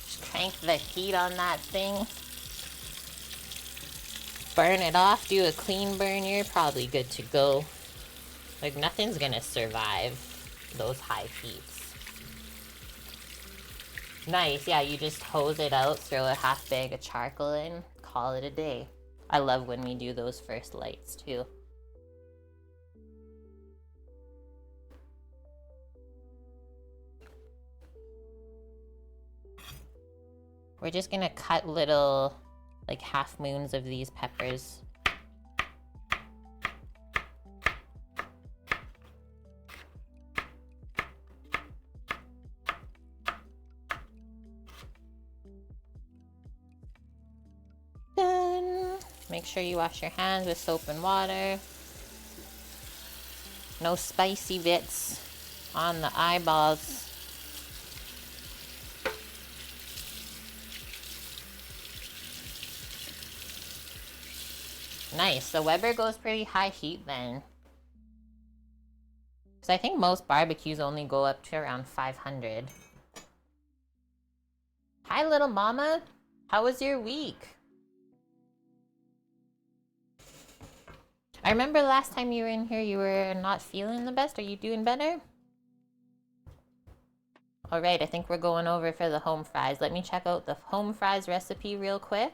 Just crank the heat on that thing. Burn it off, do a clean burn, you're probably good to go. Like, nothing's gonna survive those high heats. Nice, yeah, you just hose it out, throw a half bag of charcoal in, call it a day. I love when we do those first lights, too. We're just gonna cut little, like, half moons of these peppers. Done. Make sure you wash your hands with soap and water. No spicy bits on the eyeballs. Nice, the Weber goes pretty high heat then. Because I think most barbecues only go up to around 500. Hi, little mama. How was your week? I remember last time you were in here, you were not feeling the best. Are you doing better? Alright, I think we're going over for the home fries. Let me check out the home fries recipe real quick.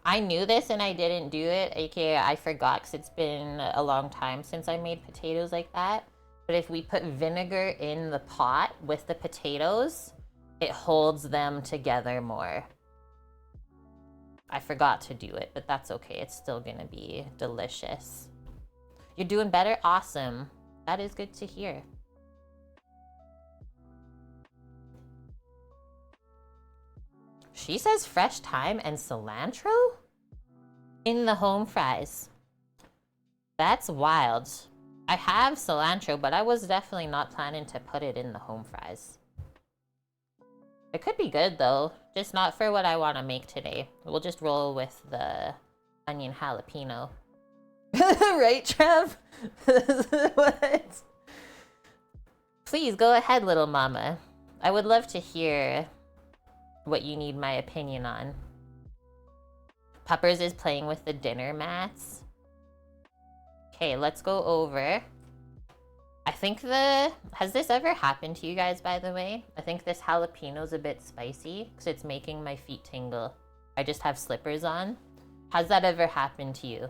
I knew this and I didn't do it, aka I forgot because it's been a long time since I made potatoes like that. But if we put vinegar in the pot with the potatoes, it holds them together more. I forgot to do it, but that's okay. It's still gonna be delicious. You're doing better? Awesome. That is good to hear. She says fresh thyme and cilantro in the home fries. That's wild. I have cilantro, but I was definitely not planning to put it in the home fries. It could be good though, just not for what I want to make today. We'll just roll with the onion jalapeno. Right, Trev? What? Please go ahead, little mama. I would love to hear what you need my opinion on. Peppers is playing with the dinner mats. Okay, let's go over. I think has this ever happened to you guys, by the way? I think this jalapeno's a bit spicy because it's making my feet tingle. I just have slippers on. Has that ever happened to you?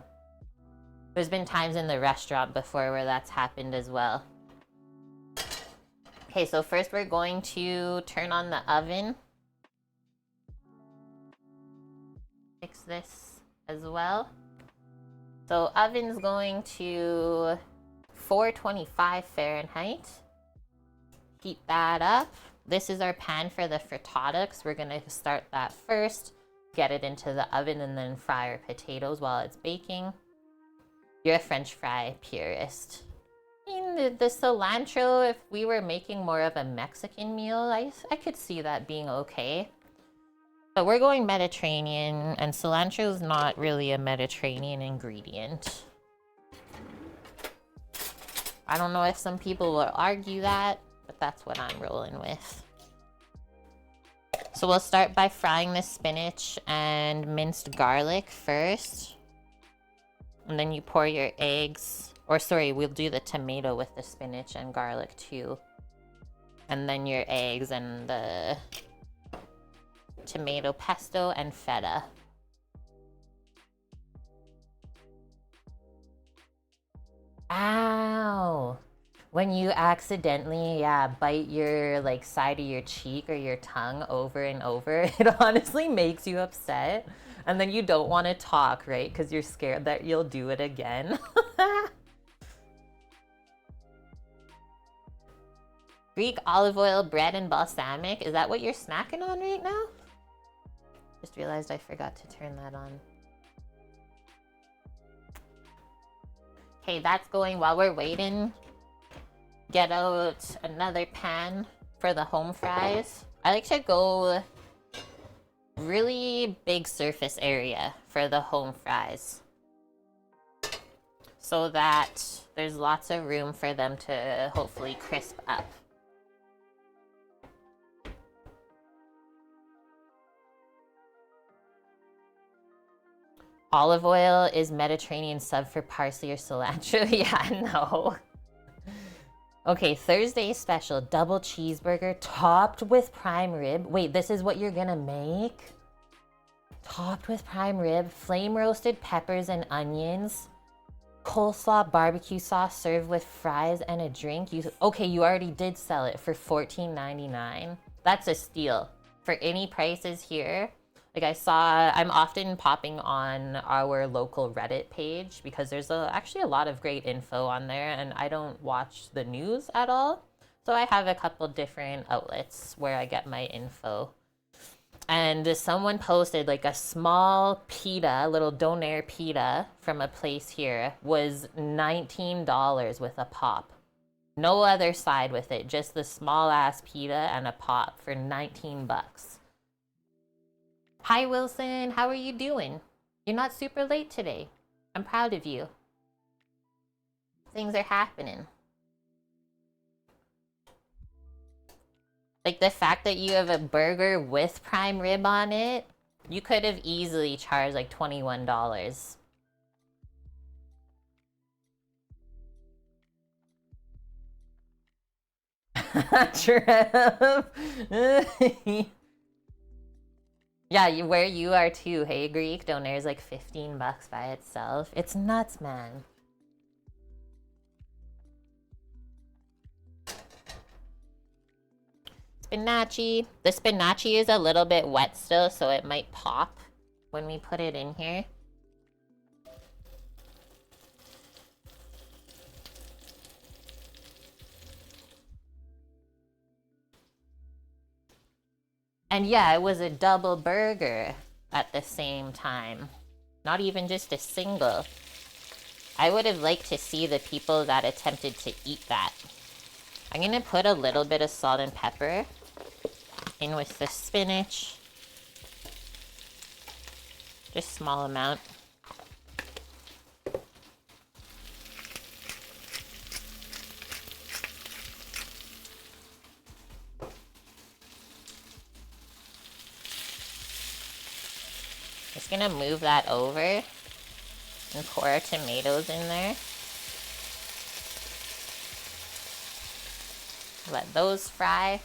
There's been times in the restaurant before where that's happened as well. Okay, so first we're going to turn on the oven. Fix this as well. So oven's going to 425 Fahrenheit. Heat that up. This is our pan for the frittata, because we're gonna start that first, get it into the oven, and then fry our potatoes while it's baking. You're a French fry purist. I mean, the cilantro, if we were making more of a Mexican meal, I could see that being okay. But we're going Mediterranean, and cilantro is not really a Mediterranean ingredient. I don't know if some people will argue that, but that's what I'm rolling with. So we'll start by frying the spinach and minced garlic first. And then you pour your eggs, or sorry, we'll do the tomato with the spinach and garlic too. And then your eggs and the tomato pesto and feta. Ow! When you accidentally, bite your like side of your cheek or your tongue over and over, it honestly makes you upset. And then you don't want to talk, right? Because you're scared that you'll do it again. Greek olive oil, bread, and balsamic. Is that what you're snacking on right now? Just realized I forgot to turn that on. Okay, that's going. While we're waiting, get out another pan for the home fries. I like to go really big surface area for the home fries, so that there's lots of room for them to hopefully crisp up. Olive oil is Mediterranean sub for parsley or cilantro. Yeah, no. Okay, Thursday special, double cheeseburger topped with prime rib. Wait, this is what you're gonna make? Topped with prime rib, flame roasted peppers and onions, coleslaw, barbecue sauce, served with fries and a drink. Okay, you already did sell it for $14.99. That's a steal. For any prices here, like I'm often popping on our local Reddit page because there's actually a lot of great info on there, and I don't watch the news at all. So I have a couple different outlets where I get my info. And someone posted like a small pita, a little donair pita from a place here was $19 with a pop. No other side with it, just the small ass pita and a pop for 19 bucks. Hi, Wilson. How are you doing? You're not super late today. I'm proud of you. Things are happening. Like the fact that you have a burger with prime rib on it, you could have easily charged like $21. Trev. Yeah, where you are too, hey Greek? Donair's like 15 bucks by itself. It's nuts, man. Spinachi. The spinachi is a little bit wet still, so it might pop. when we put it in here. And yeah, it was a double burger at the same time. Not even just a single. I would have liked to see the people that attempted to eat that. I'm gonna put a little bit of salt and pepper in with the spinach. Just small amount. Just gonna move that over and pour our tomatoes in there. Let those fry.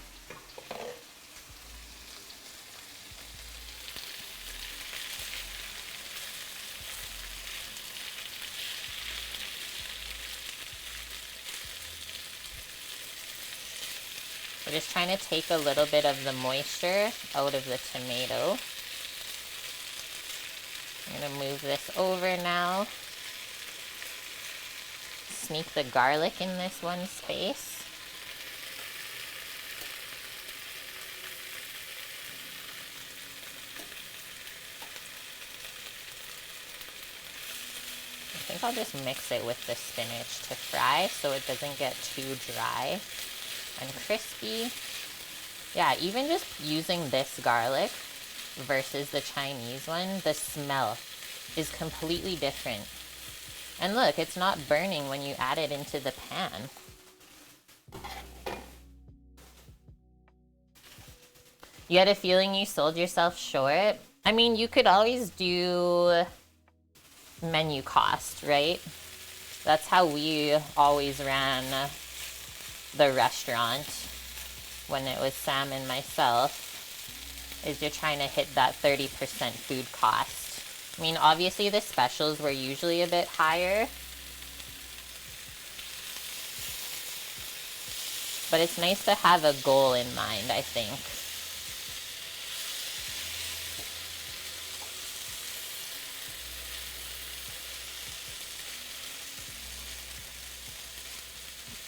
We're just trying to take a little bit of the moisture out of the tomato. I'm gonna move this over now. Sneak the garlic in this one space. I think I'll just mix it with the spinach to fry so it doesn't get too dry and crispy. Yeah, even just using this garlic versus the Chinese one, the smell is completely different. And look, it's not burning when you add it into the pan. You had a feeling you sold yourself short? I mean, you could always do menu cost, right? That's how we always ran the restaurant when it was Sam and myself, is you're trying to hit that 30% food cost. I mean, obviously the specials were usually a bit higher, but it's nice to have a goal in mind, I think.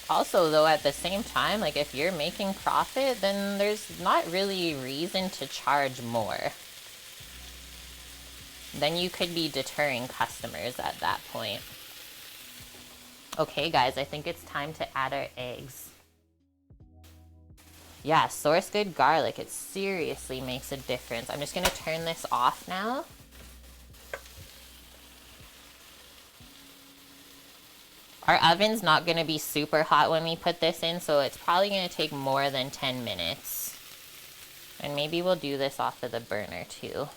Also, though, at the same time, like, if you're making profit, then there's not really reason to charge more. Then you could be deterring customers at that point. Okay, guys, I think it's time to add our eggs. Yeah, source good garlic. It seriously makes a difference. I'm just gonna turn this off now. Our oven's not gonna be super hot when we put this in, so it's probably gonna take more than 10 minutes. And maybe we'll do this off of the burner too.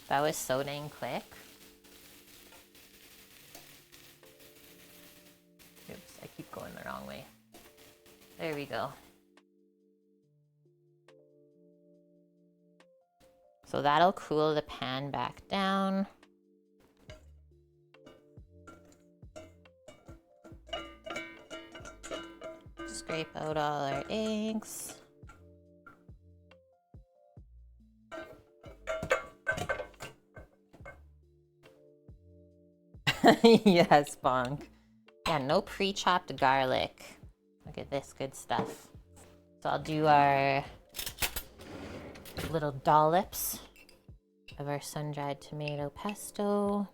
That was so dang quick. Oops, I keep going the wrong way. There we go. So that'll cool the pan back down. Scrape out all our eggs. Yes, Bonk. Yeah, no pre-chopped garlic. Look at this good stuff. So I'll do our little dollops of our sun-dried tomato pesto.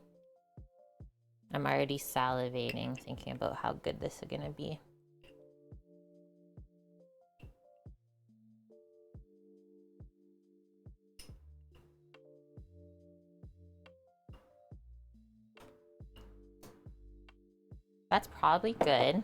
I'm already salivating thinking about how good this is gonna be. That's probably good.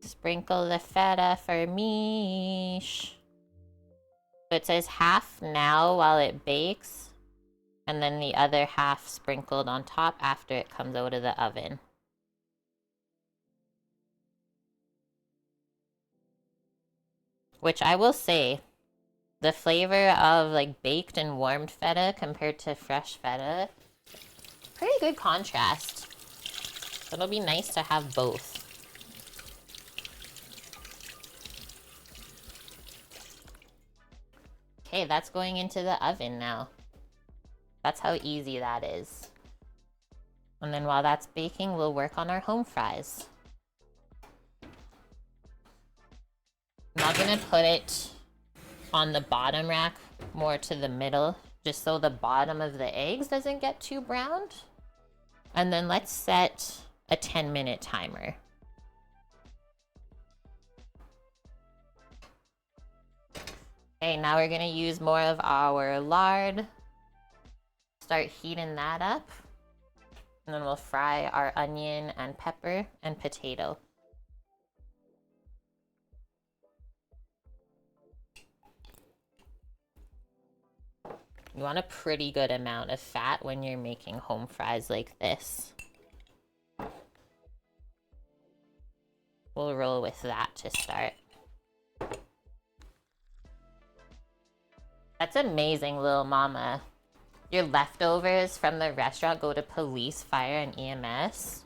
Sprinkle the feta for me. So it says half now while it bakes, and then the other half sprinkled on top after it comes out of the oven. Which I will say, the flavor of like baked and warmed feta compared to fresh feta, pretty good contrast. It'll be nice to have both. Okay, that's going into the oven now. That's how easy that is. And then while that's baking, we'll work on our home fries. I'm not gonna put it on the bottom rack, more to the middle, just so the bottom of the eggs doesn't get too browned. And then let's set a 10-minute timer. Okay, now we're gonna use more of our lard. Start heating that up. And then we'll fry our onion and pepper and potato. You want a pretty good amount of fat when you're making home fries like this. We'll roll with that to start. That's amazing, little mama. Your leftovers from the restaurant go to police, fire, and EMS.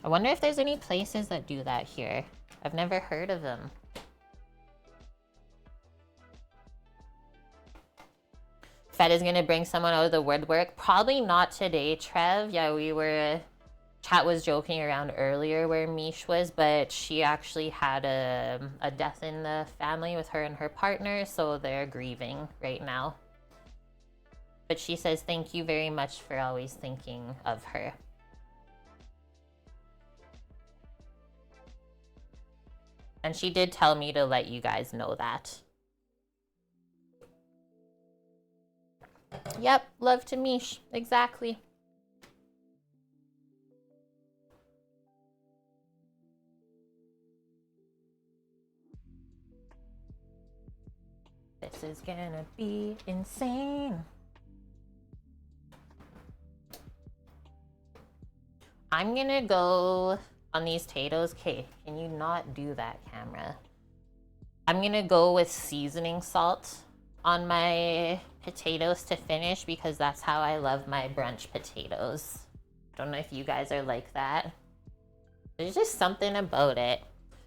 I wonder if there's any places that do that here. I've never heard of them. Feta's gonna bring someone out of the woodwork. Probably not today, Trev. Yeah, Chat was joking around earlier where Mish was, but she actually had a death in the family with her and her partner, so they're grieving right now. But she says thank you very much for always thinking of her. And she did tell me to let you guys know that. Yep, love to Mish. Exactly. This is gonna be insane. I'm gonna go on these potatoes. Okay, can you not do that, camera? I'm gonna go with seasoning salt on my potatoes to finish because that's how I love my brunch potatoes. Don't know if you guys are like that. There's just something about it.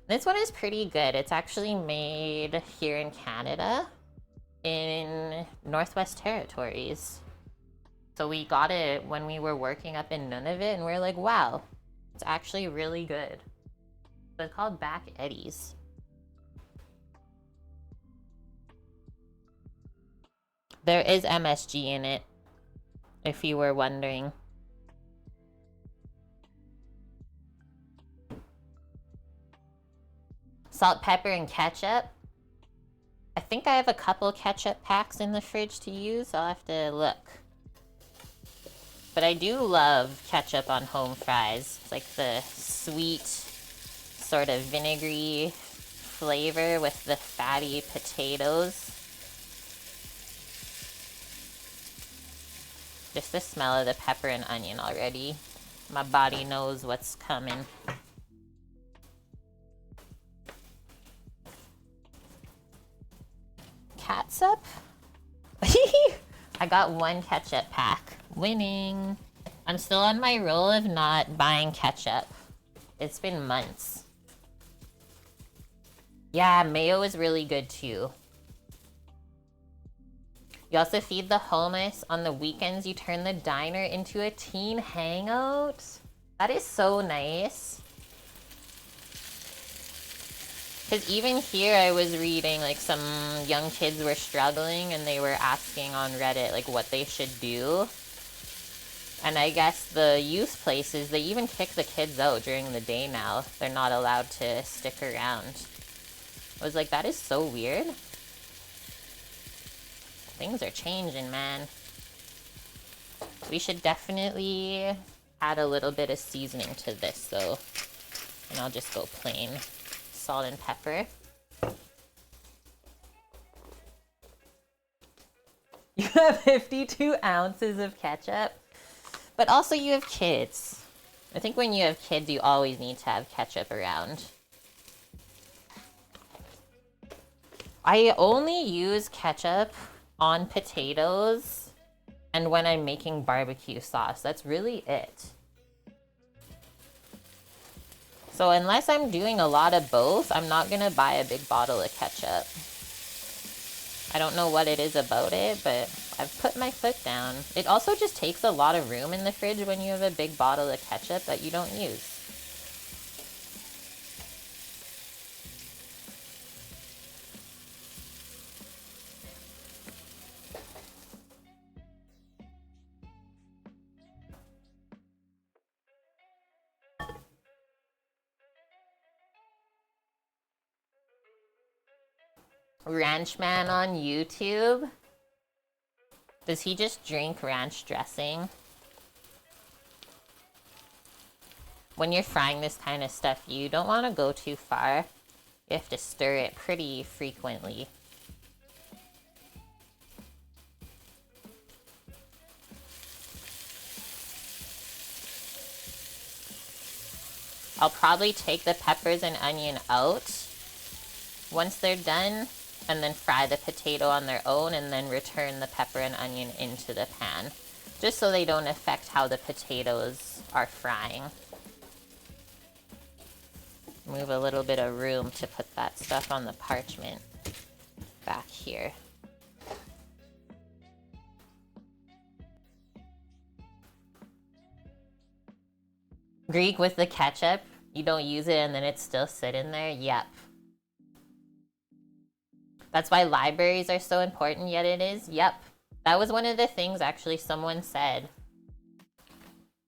This one is pretty good. It's actually made here in Canada in Northwest Territories. So we got it when we were working up in Nunavut and we're like, wow, it's actually really good. So it's called Back Eddies. There is MSG in it, if you were wondering. Salt, pepper, and ketchup. I think I have a couple ketchup packs in the fridge to use. I'll have to look. But I do love ketchup on home fries. It's like the sweet, sort of vinegary flavor with the fatty potatoes. Just the smell of the pepper and onion already. My body knows what's coming. Catsup? I got one ketchup pack. Winning. I'm still on my roll of not buying ketchup. It's been months. Yeah, mayo is really good too. You also feed the homeless. On the weekends, you turn the diner into a teen hangout. That is so nice. Because even here, I was reading, like, some young kids were struggling and they were asking on Reddit, like, what they should do. And I guess the youth places, they even kick the kids out during the day now. They're not allowed to stick around. I was like, that is so weird. Things are changing, man. We should definitely add a little bit of seasoning to this, though. And I'll just go plain salt and pepper. You have 52 ounces of ketchup. But also you have kids. I think when you have kids, you always need to have ketchup around. I only use ketchup on potatoes and when I'm making barbecue sauce. That's really it. So unless I'm doing a lot of both, I'm not gonna buy a big bottle of ketchup. I don't know what it is about it, but I've put my foot down. It also just takes a lot of room in the fridge when you have a big bottle of ketchup that you don't use. Ranchman on YouTube? Does he just drink ranch dressing? When you're frying this kind of stuff, you don't want to go too far. You have to stir it pretty frequently. I'll probably take the peppers and onion out once they're done, and then fry the potato on their own, and then return the pepper and onion into the pan, just so they don't affect how the potatoes are frying. Move a little bit of room to put that stuff on the parchment back here. Greek with the ketchup, you don't use it and then it's still sitting there? Yep. That's why libraries are so important, yet it is? Yep. That was one of the things actually someone said.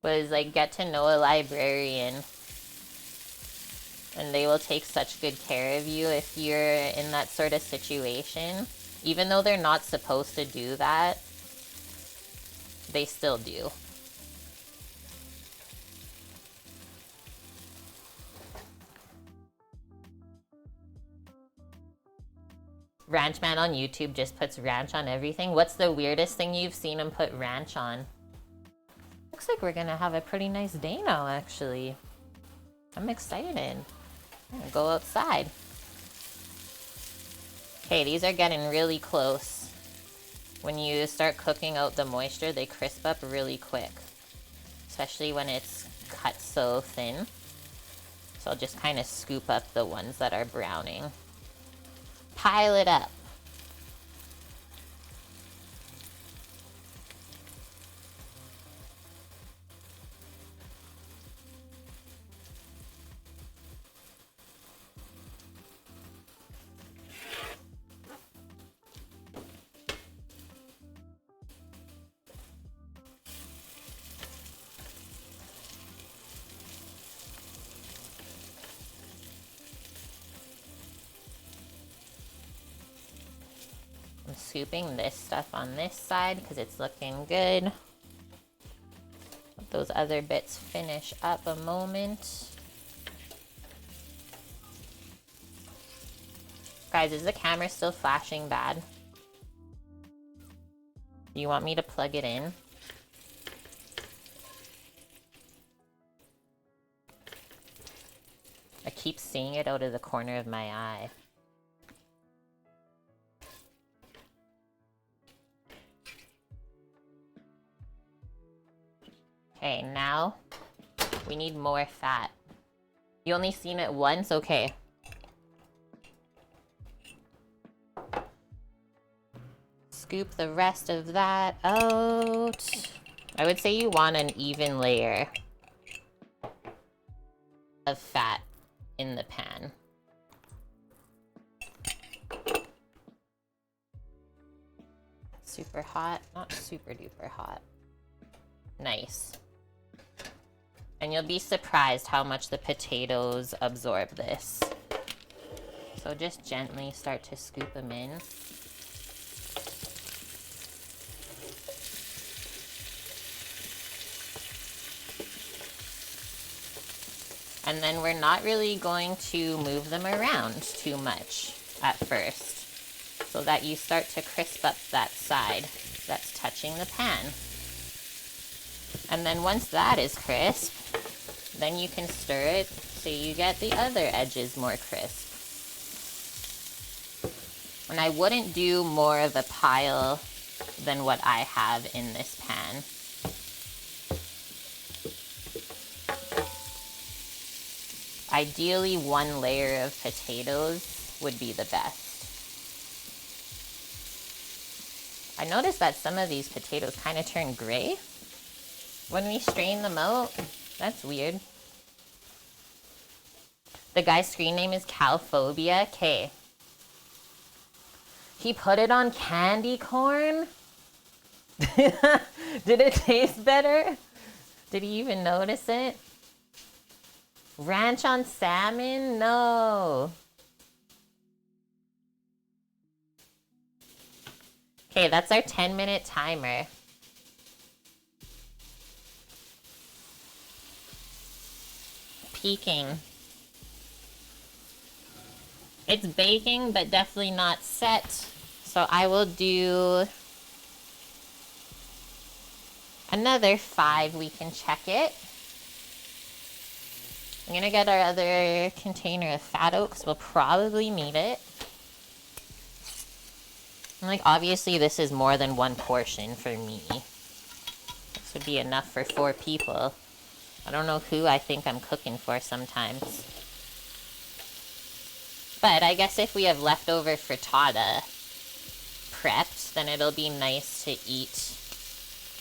Was like, get to know a librarian. And they will take such good care of you if you're in that sort of situation. Even though they're not supposed to do that, they still do. Ranchman on YouTube just puts ranch on everything. What's the weirdest thing you've seen him put ranch on? Looks like we're gonna have a pretty nice day now, actually. I'm excited. I'm gonna go outside. Okay, these are getting really close. When you start cooking out the moisture, they crisp up really quick. Especially when it's cut so thin. So I'll just kind of scoop up the ones that are browning. Pile it up. I'm scooping this stuff on this side because it's looking good. Let those other bits finish up a moment. Guys, is the camera still flashing bad? Do you want me to plug it in? I keep seeing it out of the corner of my eye. Okay, now we need more fat. You only seen it once? Okay. Scoop the rest of that out. I would say you want an even layer of fat in the pan. Super hot, not super duper hot. Nice. And you'll be surprised how much the potatoes absorb this. So just gently start to scoop them in. And then we're not really going to move them around too much at first, so that you start to crisp up that side that's touching the pan. And then once that is crisp, then you can stir it so you get the other edges more crisp. And I wouldn't do more of a pile than what I have in this pan. Ideally, one layer of potatoes would be the best. I noticed that some of these potatoes kind of turn gray when we strain them out. That's weird. The guy's screen name is Calphobia K. He put it on candy corn? Did it taste better? Did he even notice it? Ranch on salmon? No. Okay, that's our 10-minute timer. Peaking. It's baking, but definitely not set. So I will do another 5. We can check it. I'm gonna get our other container of Feta because we'll probably need it. And like, obviously this is more than one portion for me. This would be enough for 4 people. I don't know who I think I'm cooking for sometimes. But I guess if we have leftover frittata prepped, then it'll be nice to eat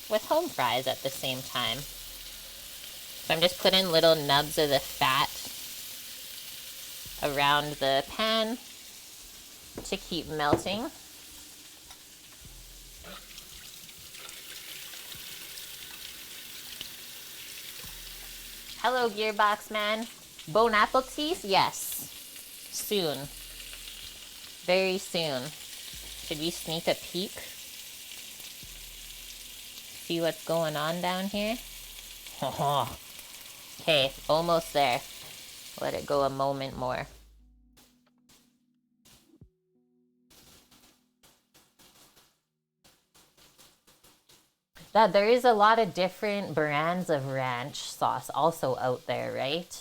with home fries at the same time. So I'm just putting little nubs of the fat around the pan to keep melting. Hello, Gearbox Man. Bon appetit? Yes. Soon. Very soon. Should we sneak a peek? See what's going on down here? Okay, almost there. Let it go a moment more. There is a lot of different brands of ranch sauce also out there, right?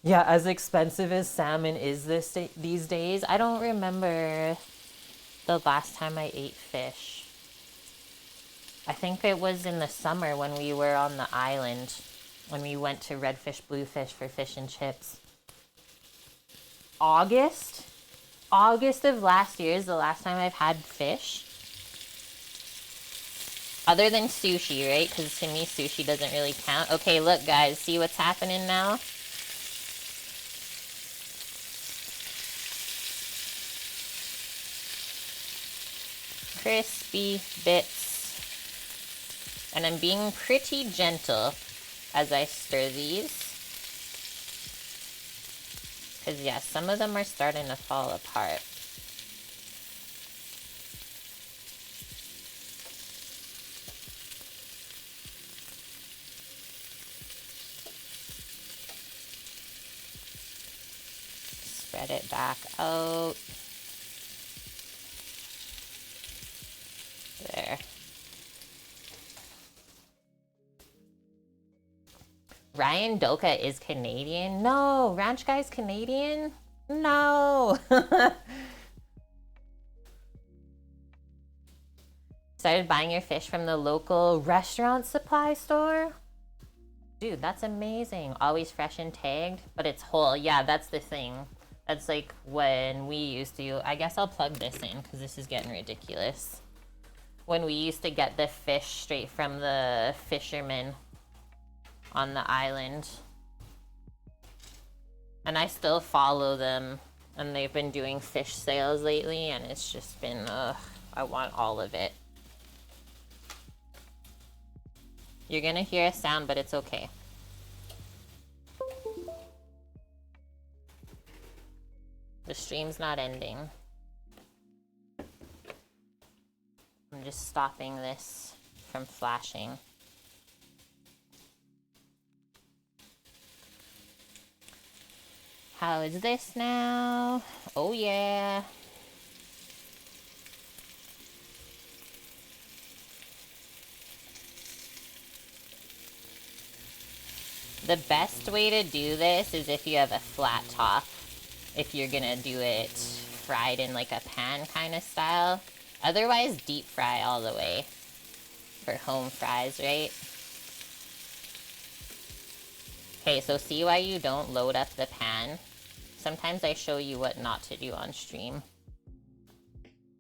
Yeah, as expensive as salmon is these days, I don't remember the last time I ate fish. I think it was in the summer when we were on the island, when we went to Redfish Bluefish for fish and chips. August? August of last year is the last time I've had fish. Other than sushi, right? Because to me, sushi doesn't really count. Okay, look, guys. See what's happening now? Crispy bits. And I'm being pretty gentle as I stir these. Because, yeah, some of them are starting to fall apart. Spread it back out. There. Ryan Doka is Canadian? No. Ranch Guy's Canadian? No. Started buying your fish from the local restaurant supply store? Dude, that's amazing. Always fresh and tagged, but it's whole. Yeah, that's the thing. That's like when we used to, I guess I'll plug this in because this is getting ridiculous. When we used to get the fish straight from the fishermen on the island. And I still follow them, and they've been doing fish sales lately, and it's just been, I want all of it. You're gonna hear a sound, but it's okay. The stream's not ending. I'm just stopping this from flashing. How is this now? Oh yeah. The best way to do this is if you have a flat top. if you're gonna do it fried in like a pan kind of style. Otherwise, deep fry all the way for home fries, right? Okay, so see why you don't load up the pan? Sometimes I show you what not to do on stream.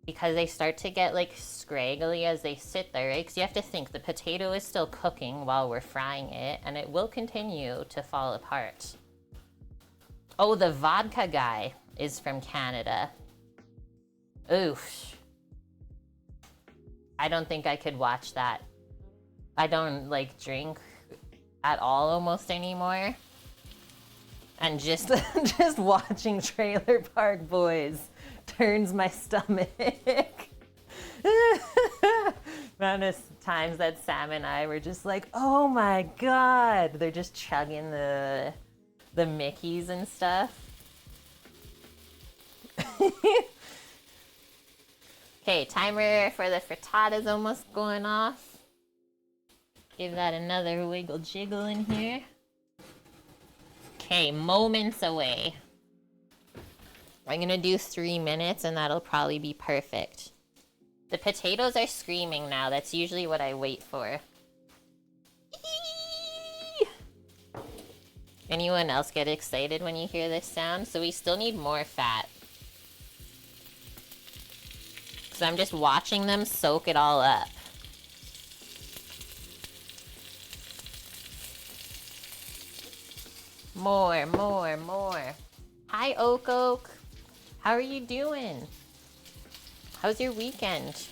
Because they start to get like scraggly as they sit there, right? Because you have to think the potato is still cooking while we're frying it, and it will continue to fall apart. Oh, the vodka guy is from Canada. Oof. I don't think I could watch that. I don't like drink at all almost anymore. And just just watching Trailer Park Boys turns my stomach. Amount of times that Sam and I were just like, oh my god. They're just chugging the Mickeys and stuff. Okay, timer for the frittata is almost going off. Give that another wiggle jiggle in here. Okay, moments away. I'm gonna do 3 minutes and that'll probably be perfect. The potatoes are screaming now. That's usually what I wait for. Anyone else get excited when you hear this sound? So we still need more fat. So I'm just watching them soak it all up. More, more, more. Hi, Oak Oak. How are you doing? How's your weekend?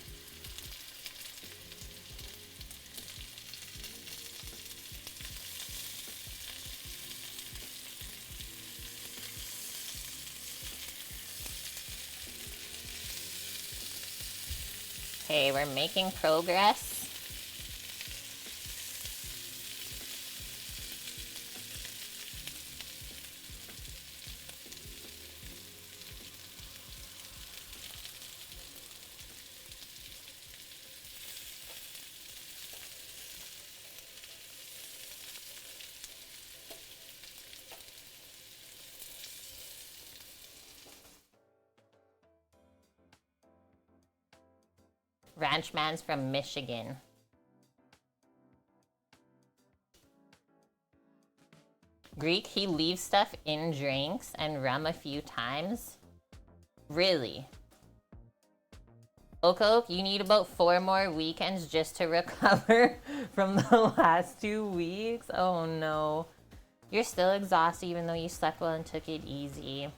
Okay, we're making progress. Ranchman's from Michigan. Greek, he leaves stuff in drinks and rum a few times. Really? Oak, you need about 4 more weekends just to recover from the last 2 weeks? Oh no. You're still exhausted even though you slept well and took it easy.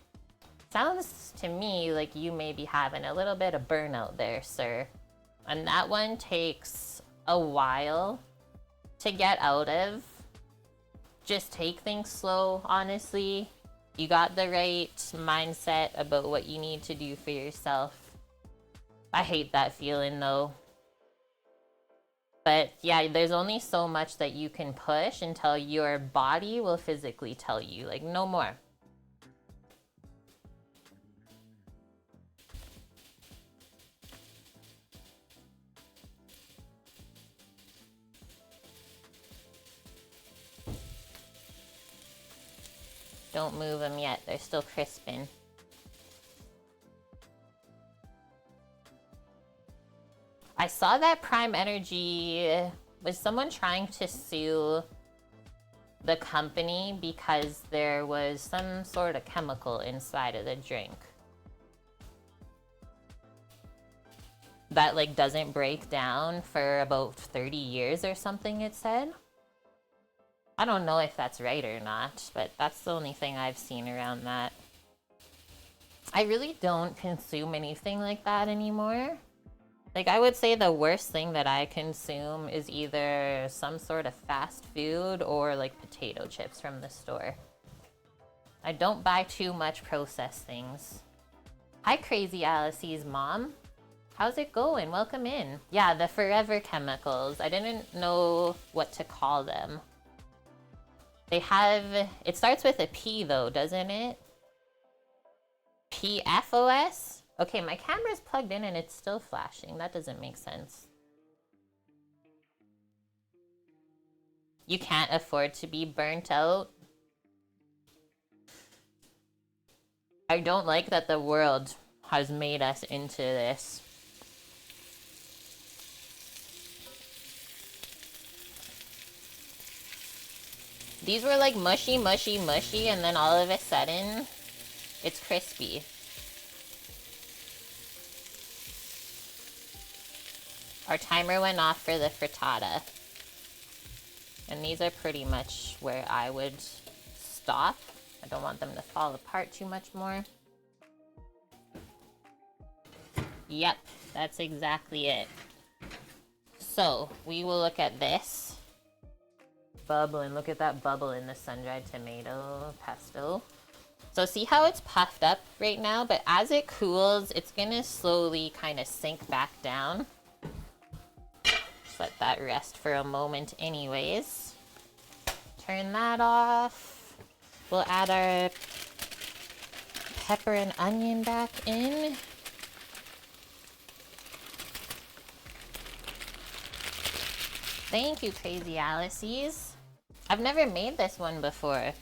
Sounds to me like you may be having a little bit of burnout there, sir. And that one takes a while to get out of. Just take things slow, honestly. You got the right mindset about what you need to do for yourself. I hate that feeling though. But yeah, there's only so much that you can push until your body will physically tell you, like, no more. Don't move them yet, they're still crisping. I saw that Prime Energy, was someone trying to sue the company because there was some sort of chemical inside of the drink that like doesn't break down for about 30 years or something, it said. I don't know if that's right or not, but that's the only thing I've seen around that. I really don't consume anything like that anymore. Like, I would say the worst thing that I consume is either some sort of fast food or like potato chips from the store. I don't buy too much processed things. Hi, Crazy Alice's mom. How's it going? Welcome in. Yeah, the forever chemicals. I didn't know what to call them. They have, it starts with a P though, doesn't it? PFOS? Okay, my camera's plugged in and it's still flashing. That doesn't make sense. You can't afford to be burnt out. I don't like that the world has made us into this. These were like mushy, mushy, mushy, and then all of a sudden, it's crispy. Our timer went off for the frittata. And these are pretty much where I would stop. I don't want them to fall apart too much more. Yep, that's exactly it. So, we will look at this. Bubbling, look at that bubble in the sun-dried tomato pesto. So see how it's puffed up right now, but as it cools, it's gonna slowly kind of sink back down. Just let that rest for a moment anyways. Turn that off. We'll add our pepper and onion back in. Thank you, Crazy Alice's. I've never made this one before,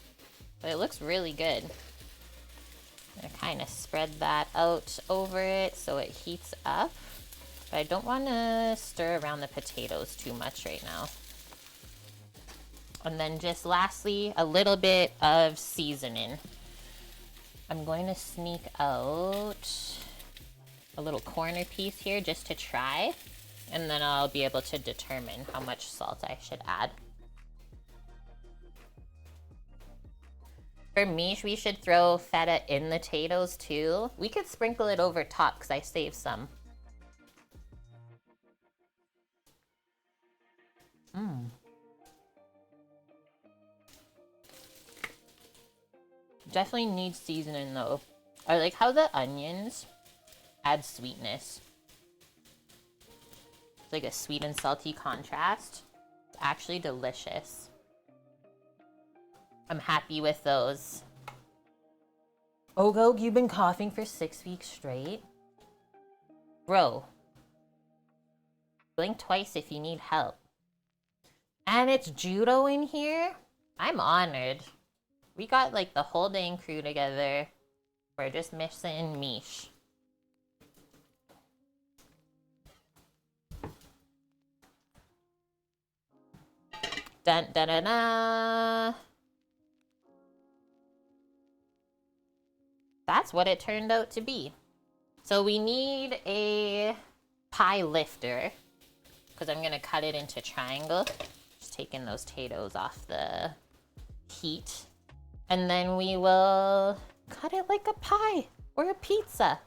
but it looks really good. I'm gonna kind of spread that out over it so it heats up. But I don't want to stir around the potatoes too much right now. And then just lastly, a little bit of seasoning. I'm going to sneak out a little corner piece here just to try. And then I'll be able to determine how much salt I should add. For me, we should throw feta in the potatoes too. We could sprinkle it over top because I saved some. Definitely needs seasoning though. I like how the onions add sweetness. It's like a sweet and salty contrast. It's actually delicious. I'm happy with those. Ogo, you've been coughing for 6 weeks straight? Bro. Blink twice if you need help. And it's judo in here? I'm honored. We got like the whole dang crew together. We're just missing Mish. Dun dun dun dun. That's what it turned out to be. So we need a pie lifter because I'm gonna cut it into triangle. Just taking those potatoes off the heat. And then we will cut it like a pie or a pizza.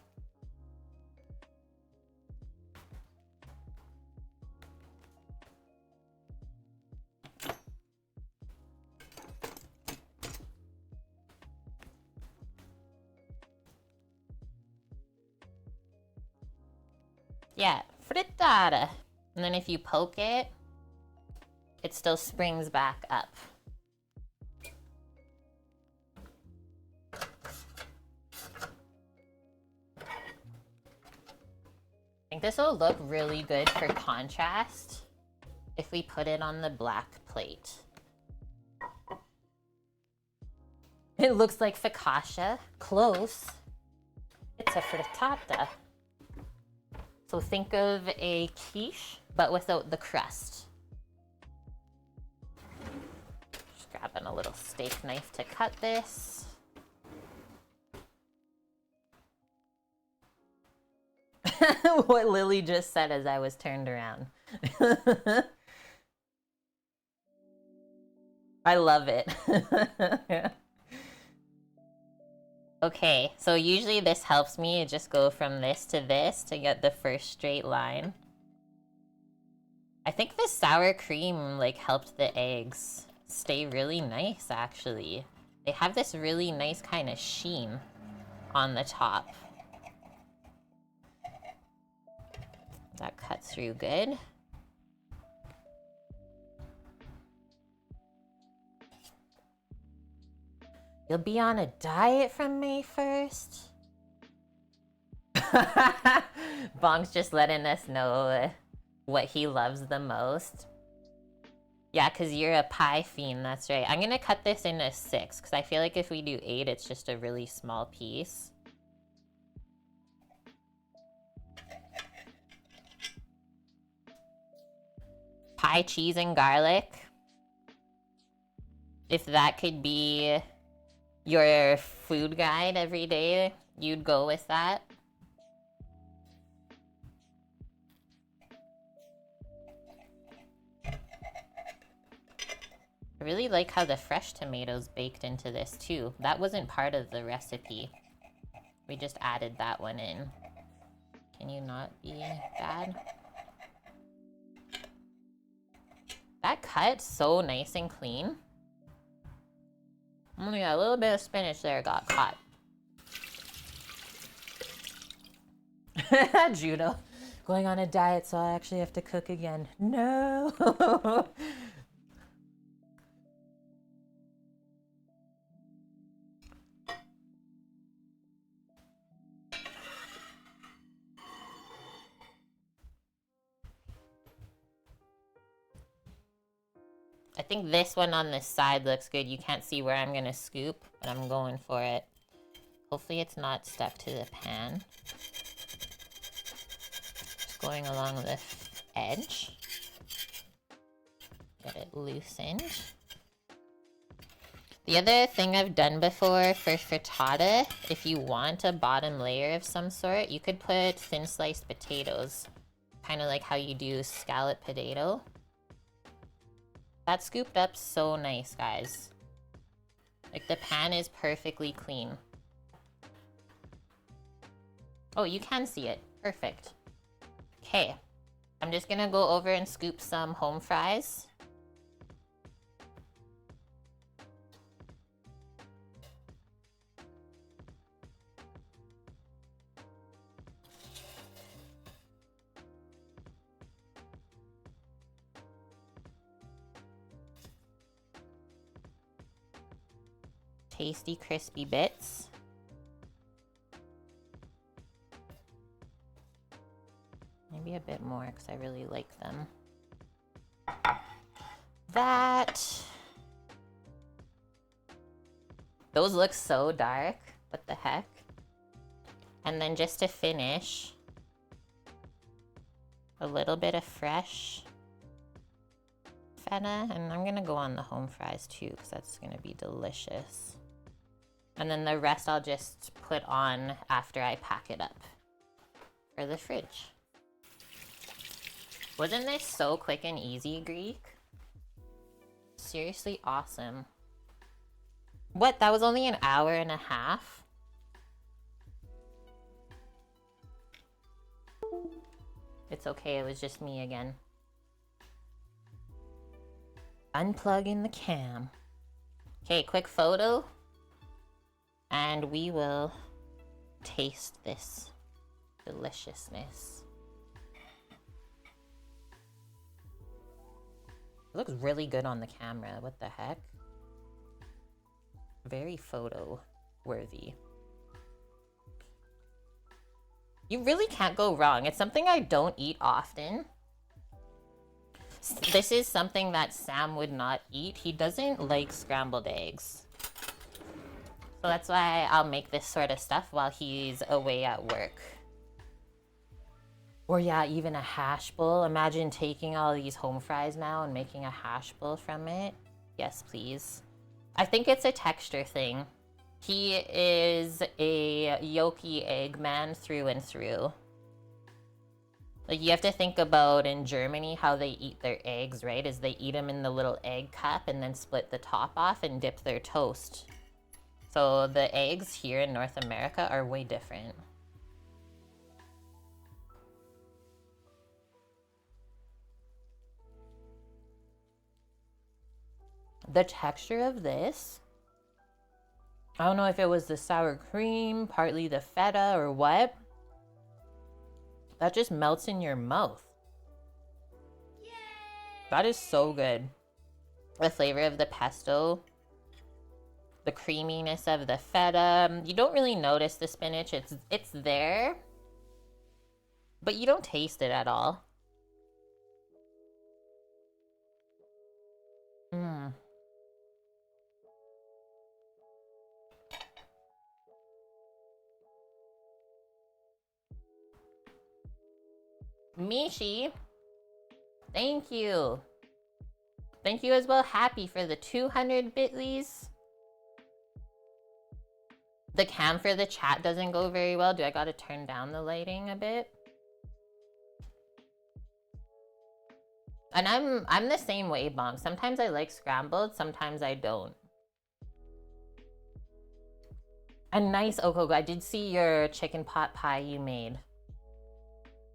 Yeah, frittata. And then if you poke it, it still springs back up. I think this will look really good for contrast if we put it on the black plate. It looks like focaccia. Close. It's a frittata. So think of a quiche, but without the crust. Just grabbing a little steak knife to cut this. What Lily just said as I was turned around. I love it. Okay, so usually this helps me just go from this to get the first straight line. I think the sour cream like helped the eggs stay really nice actually. They have this really nice kind of sheen on the top. That cut through good. You'll be on a diet from May 1st? Bonk's just letting us know what he loves the most. Yeah, because you're a pie fiend, that's right. I'm gonna cut this into 6, because I feel like if we do 8, it's just a really small piece. Pie, cheese, and garlic. If that could be your food guide every day, you'd go with that. I really like how the fresh tomatoes baked into this too. That wasn't part of the recipe. We just added that one in. Can you not be bad? That cut's so nice and clean. Only a little bit of spinach there got caught. Judo. Going on a diet, so I actually have to cook again. No! I think this one on this side looks good. You can't see where I'm gonna scoop, but I'm going for it. Hopefully it's not stuck to the pan. Just going along the edge. Get it loosened. The other thing I've done before for frittata, if you want a bottom layer of some sort, you could put thin sliced potatoes. Kind of like how you do scallop potato. That scooped up so nice, guys. Like, the pan is perfectly clean. Oh, you can see it. Perfect. Okay. I'm just gonna go over and scoop some home fries. Tasty, crispy bits. Maybe a bit more because I really like them. Those look so dark. What the heck? And then just to finish, a little bit of fresh feta. And I'm gonna go on the home fries too because that's gonna be delicious. And then the rest I'll just put on after I pack it up for the fridge. Wasn't this so quick and easy, Greek? Seriously awesome. What? That was only an hour and a half? It's okay, it was just me again. Unplugging the cam. Okay, quick photo. And we will taste this deliciousness. It looks really good on the camera. What the heck? Very photo worthy. You really can't go wrong. It's something I don't eat often. This is something that Sam would not eat. He doesn't like scrambled eggs. So that's why I'll make this sort of stuff while he's away at work. Or yeah, even a hash bowl. Imagine taking all these home fries now and making a hash bowl from it. Yes, please. I think it's a texture thing. He is a yolky egg man through and through. Like, you have to think about in Germany how they eat their eggs, right? Is they eat them in the little egg cup and then split the top off and dip their toast. So the eggs here in North America are way different. The texture of this, I don't know if it was the sour cream, partly the feta or what. That just melts in your mouth. Yay! That is so good. The flavor of the pesto, the creaminess of the feta. You don't really notice the spinach. It's there, but you don't taste it at all. Mm. Mishi, thank you. Thank you as well, Happy, for the 200 bitlies. The cam for the chat doesn't go very well. Do I gotta turn down the lighting a bit? And I'm the same way, Bonk. Sometimes I like scrambled, sometimes I don't. And nice, Okoko. I did see your chicken pot pie you made.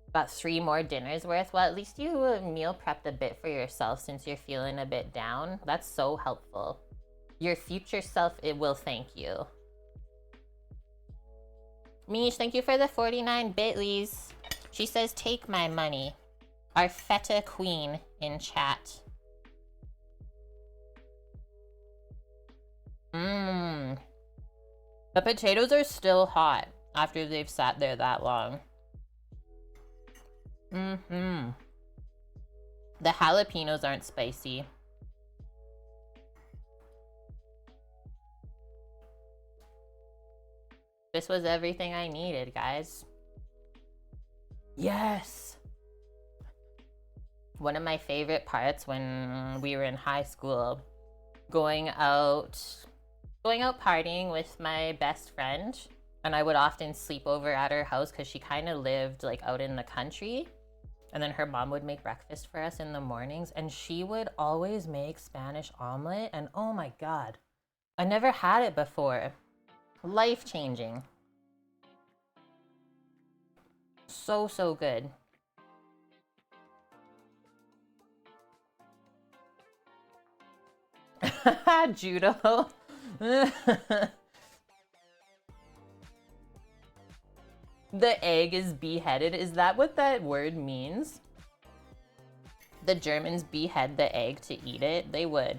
About 3 more dinners worth. Well, at least you meal prepped a bit for yourself since you're feeling a bit down. That's so helpful. Your future self, it will thank you. Mish, thank you for the 49 bitlies. She says, take my money. Our Feta queen in chat. Mmm. The potatoes are still hot after they've sat there that long. Mm-hmm. The jalapenos aren't spicy. This was everything I needed, guys. Yes! One of my favorite parts when we were in high school, going out partying with my best friend, and I would often sleep over at her house because she kind of lived like out in the country. And then her mom would make breakfast for us in the mornings, and she would always make Spanish omelet, and oh my god, I never had it before. Life-changing. So, so good. Judo. The egg is beheaded. Is that what that word means? The Germans behead the egg to eat it? They would.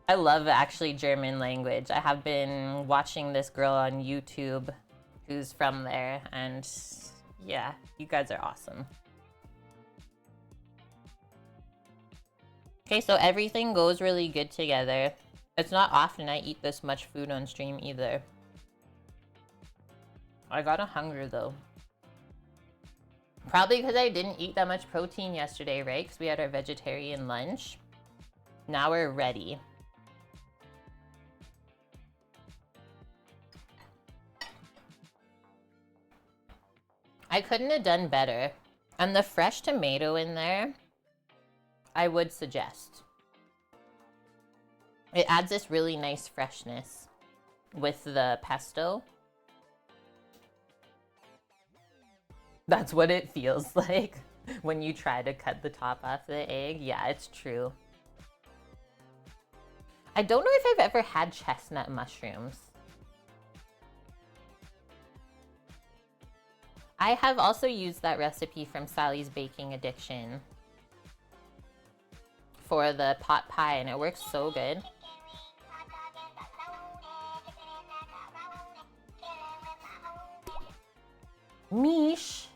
I love actually German language. I have been watching this girl on YouTube who's from there, and yeah, you guys are awesome. Okay, so everything goes really good together. It's not often I eat this much food on stream either. I got a hunger though. Probably because I didn't eat that much protein yesterday, right? Because we had our vegetarian lunch. Now we're ready. I couldn't have done better. And the fresh tomato in there, I would suggest. It adds this really nice freshness with the pesto. That's what it feels like when you try to cut the top off the egg. Yeah, it's true. I don't know if I've ever had chestnut mushrooms. I have also used that recipe from Sally's Baking Addiction for the pot pie, and it works so good. Mish!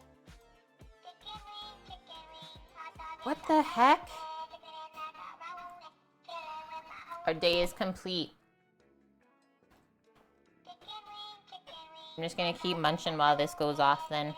What the heck? Our day is complete. I'm just gonna keep munching while this goes off then.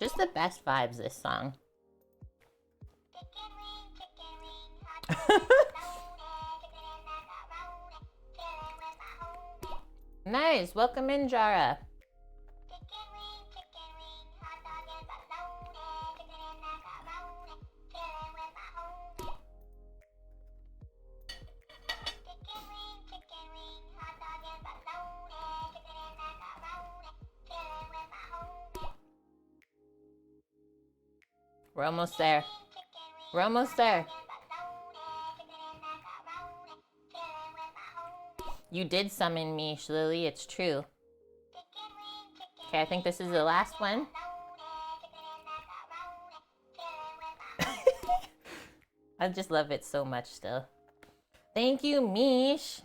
Just the best vibes, this song. Nice, welcome in, Jara. We're almost there. We're almost there. You did summon me, Lily. It's true. Okay, I think this is the last one. I just love it so much still. Thank you, Mish.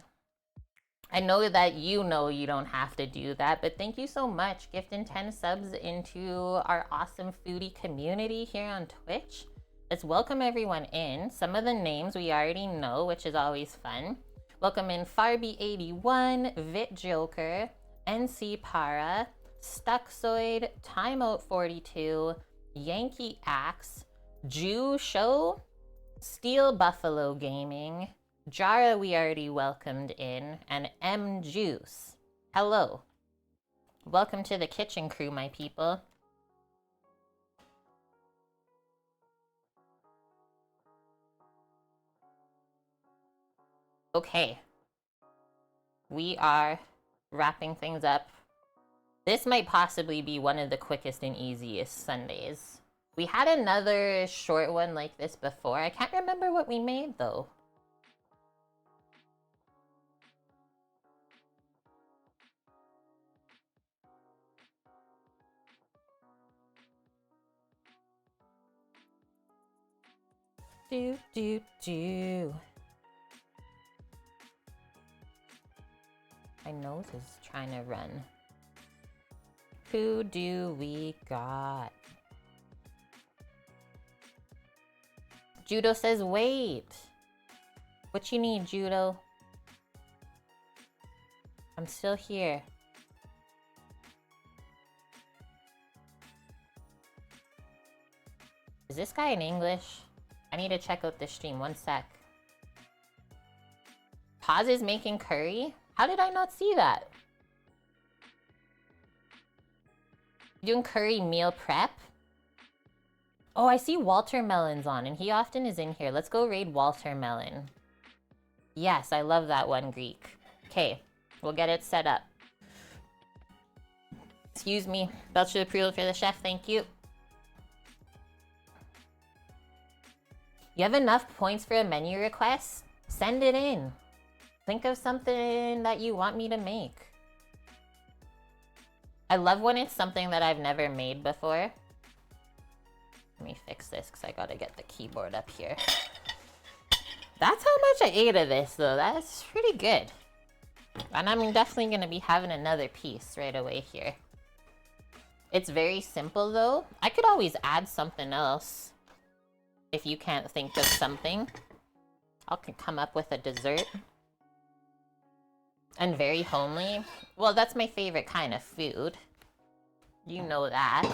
I know that you know you don't have to do that, but thank you so much. Gifting 10 subs into our awesome foodie community here on Twitch. Let's welcome everyone in. Some of the names we already know, which is always fun. Welcome in Farby81, Vit Joker, NC Para, Stucksoid, Timeout42, Yankee Axe, Jew Show, Steel Buffalo Gaming, Jara we already welcomed in, and M Juice. Hello. Welcome to the kitchen crew, my people. Okay. We are wrapping things up. This might possibly be one of the quickest and easiest Sundays. We had another short one like this before. I can't remember what we made though. My nose is trying to run. Who do we got? Judo says wait. What you need, Judo? I'm still here. Is this guy in English? I need to check out the stream. One sec. Paz is making curry? How did I not see that? Doing curry meal prep? Oh, I see Walter Melon's on, and he often is in here. Let's go raid Walter Melon. Yes, I love that one, Greek. Okay, we'll get it set up. Excuse me. Voucher approval for the chef, thank you. You have enough points for a menu request? Send it in. Think of something that you want me to make. I love when it's something that I've never made before. Let me fix this because I gotta get the keyboard up here. That's how much I ate of this though. That's pretty good. And I'm definitely gonna be having another piece right away here. It's very simple though. I could always add something else. If you can't think of something, I can come up with a dessert. And very homely. Well, that's my favorite kind of food. You know that.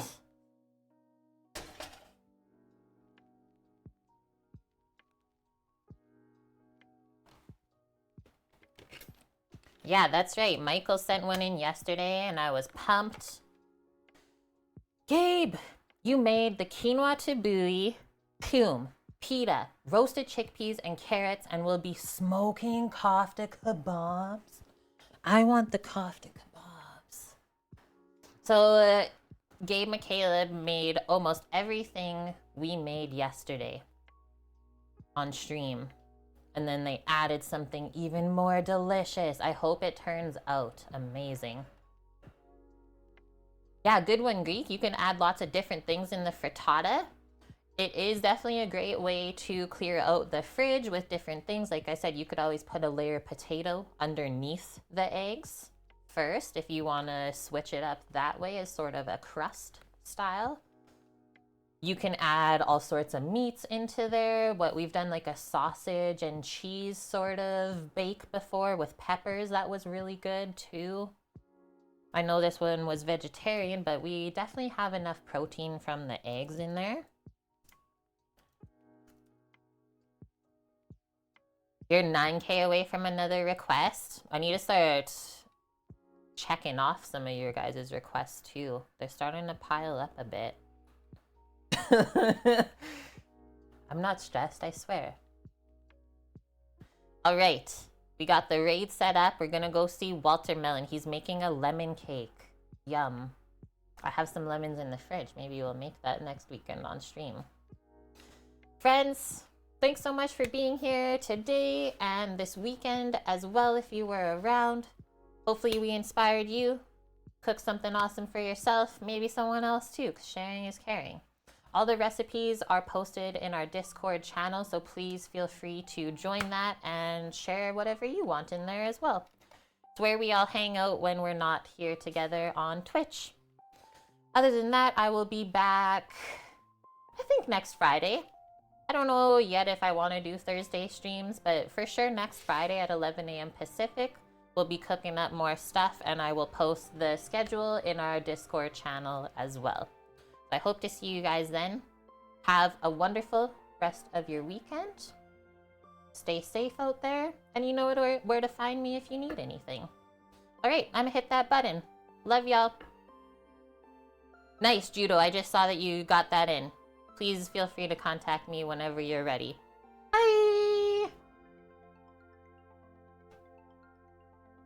Yeah, that's right. Michael sent one in yesterday and I was pumped. Gabe, you made the quinoa tabbouleh, coom, pita, roasted chickpeas, and carrots, and we'll be smoking kofta kebabs. I want the kofta kebabs. So, Gabe and Caleb made almost everything we made yesterday on stream. And then they added something even more delicious. I hope it turns out amazing. Yeah, good one, Greek. You can add lots of different things in the frittata. It is definitely a great way to clear out the fridge with different things. Like I said, you could always put a layer of potato underneath the eggs first if you want to switch it up that way as sort of a crust style. You can add all sorts of meats into there. What we've done like a sausage and cheese sort of bake before with peppers. That was really good too. I know this one was vegetarian, but we definitely have enough protein from the eggs in there. You're 9K away from another request. I need to start checking off some of your guys' requests too. They're starting to pile up a bit. I'm not stressed, I swear. All right, we got the raid set up. We're gonna go see Walter Melon. He's making a lemon cake. Yum. I have some lemons in the fridge. Maybe we'll make that next weekend on stream. Friends, thanks so much for being here today and this weekend as well if you were around. Hopefully we inspired you. Cook something awesome for yourself, maybe someone else too, because sharing is caring. All the recipes are posted in our Discord channel, so please feel free to join that and share whatever you want in there as well. It's where we all hang out when we're not here together on Twitch. Other than that, I will be back, I think, next Friday. I don't know yet if I want to do Thursday streams, but for sure next Friday at 11 a.m. Pacific, we'll be cooking up more stuff, and I will post the schedule in our Discord channel as well. So I hope to see you guys then. Have a wonderful rest of your weekend. Stay safe out there, and you know where to find me if you need anything. All right, I'm gonna hit that button. Love y'all. Nice, Judo. I just saw that you got that in. Please feel free to contact me whenever you're ready.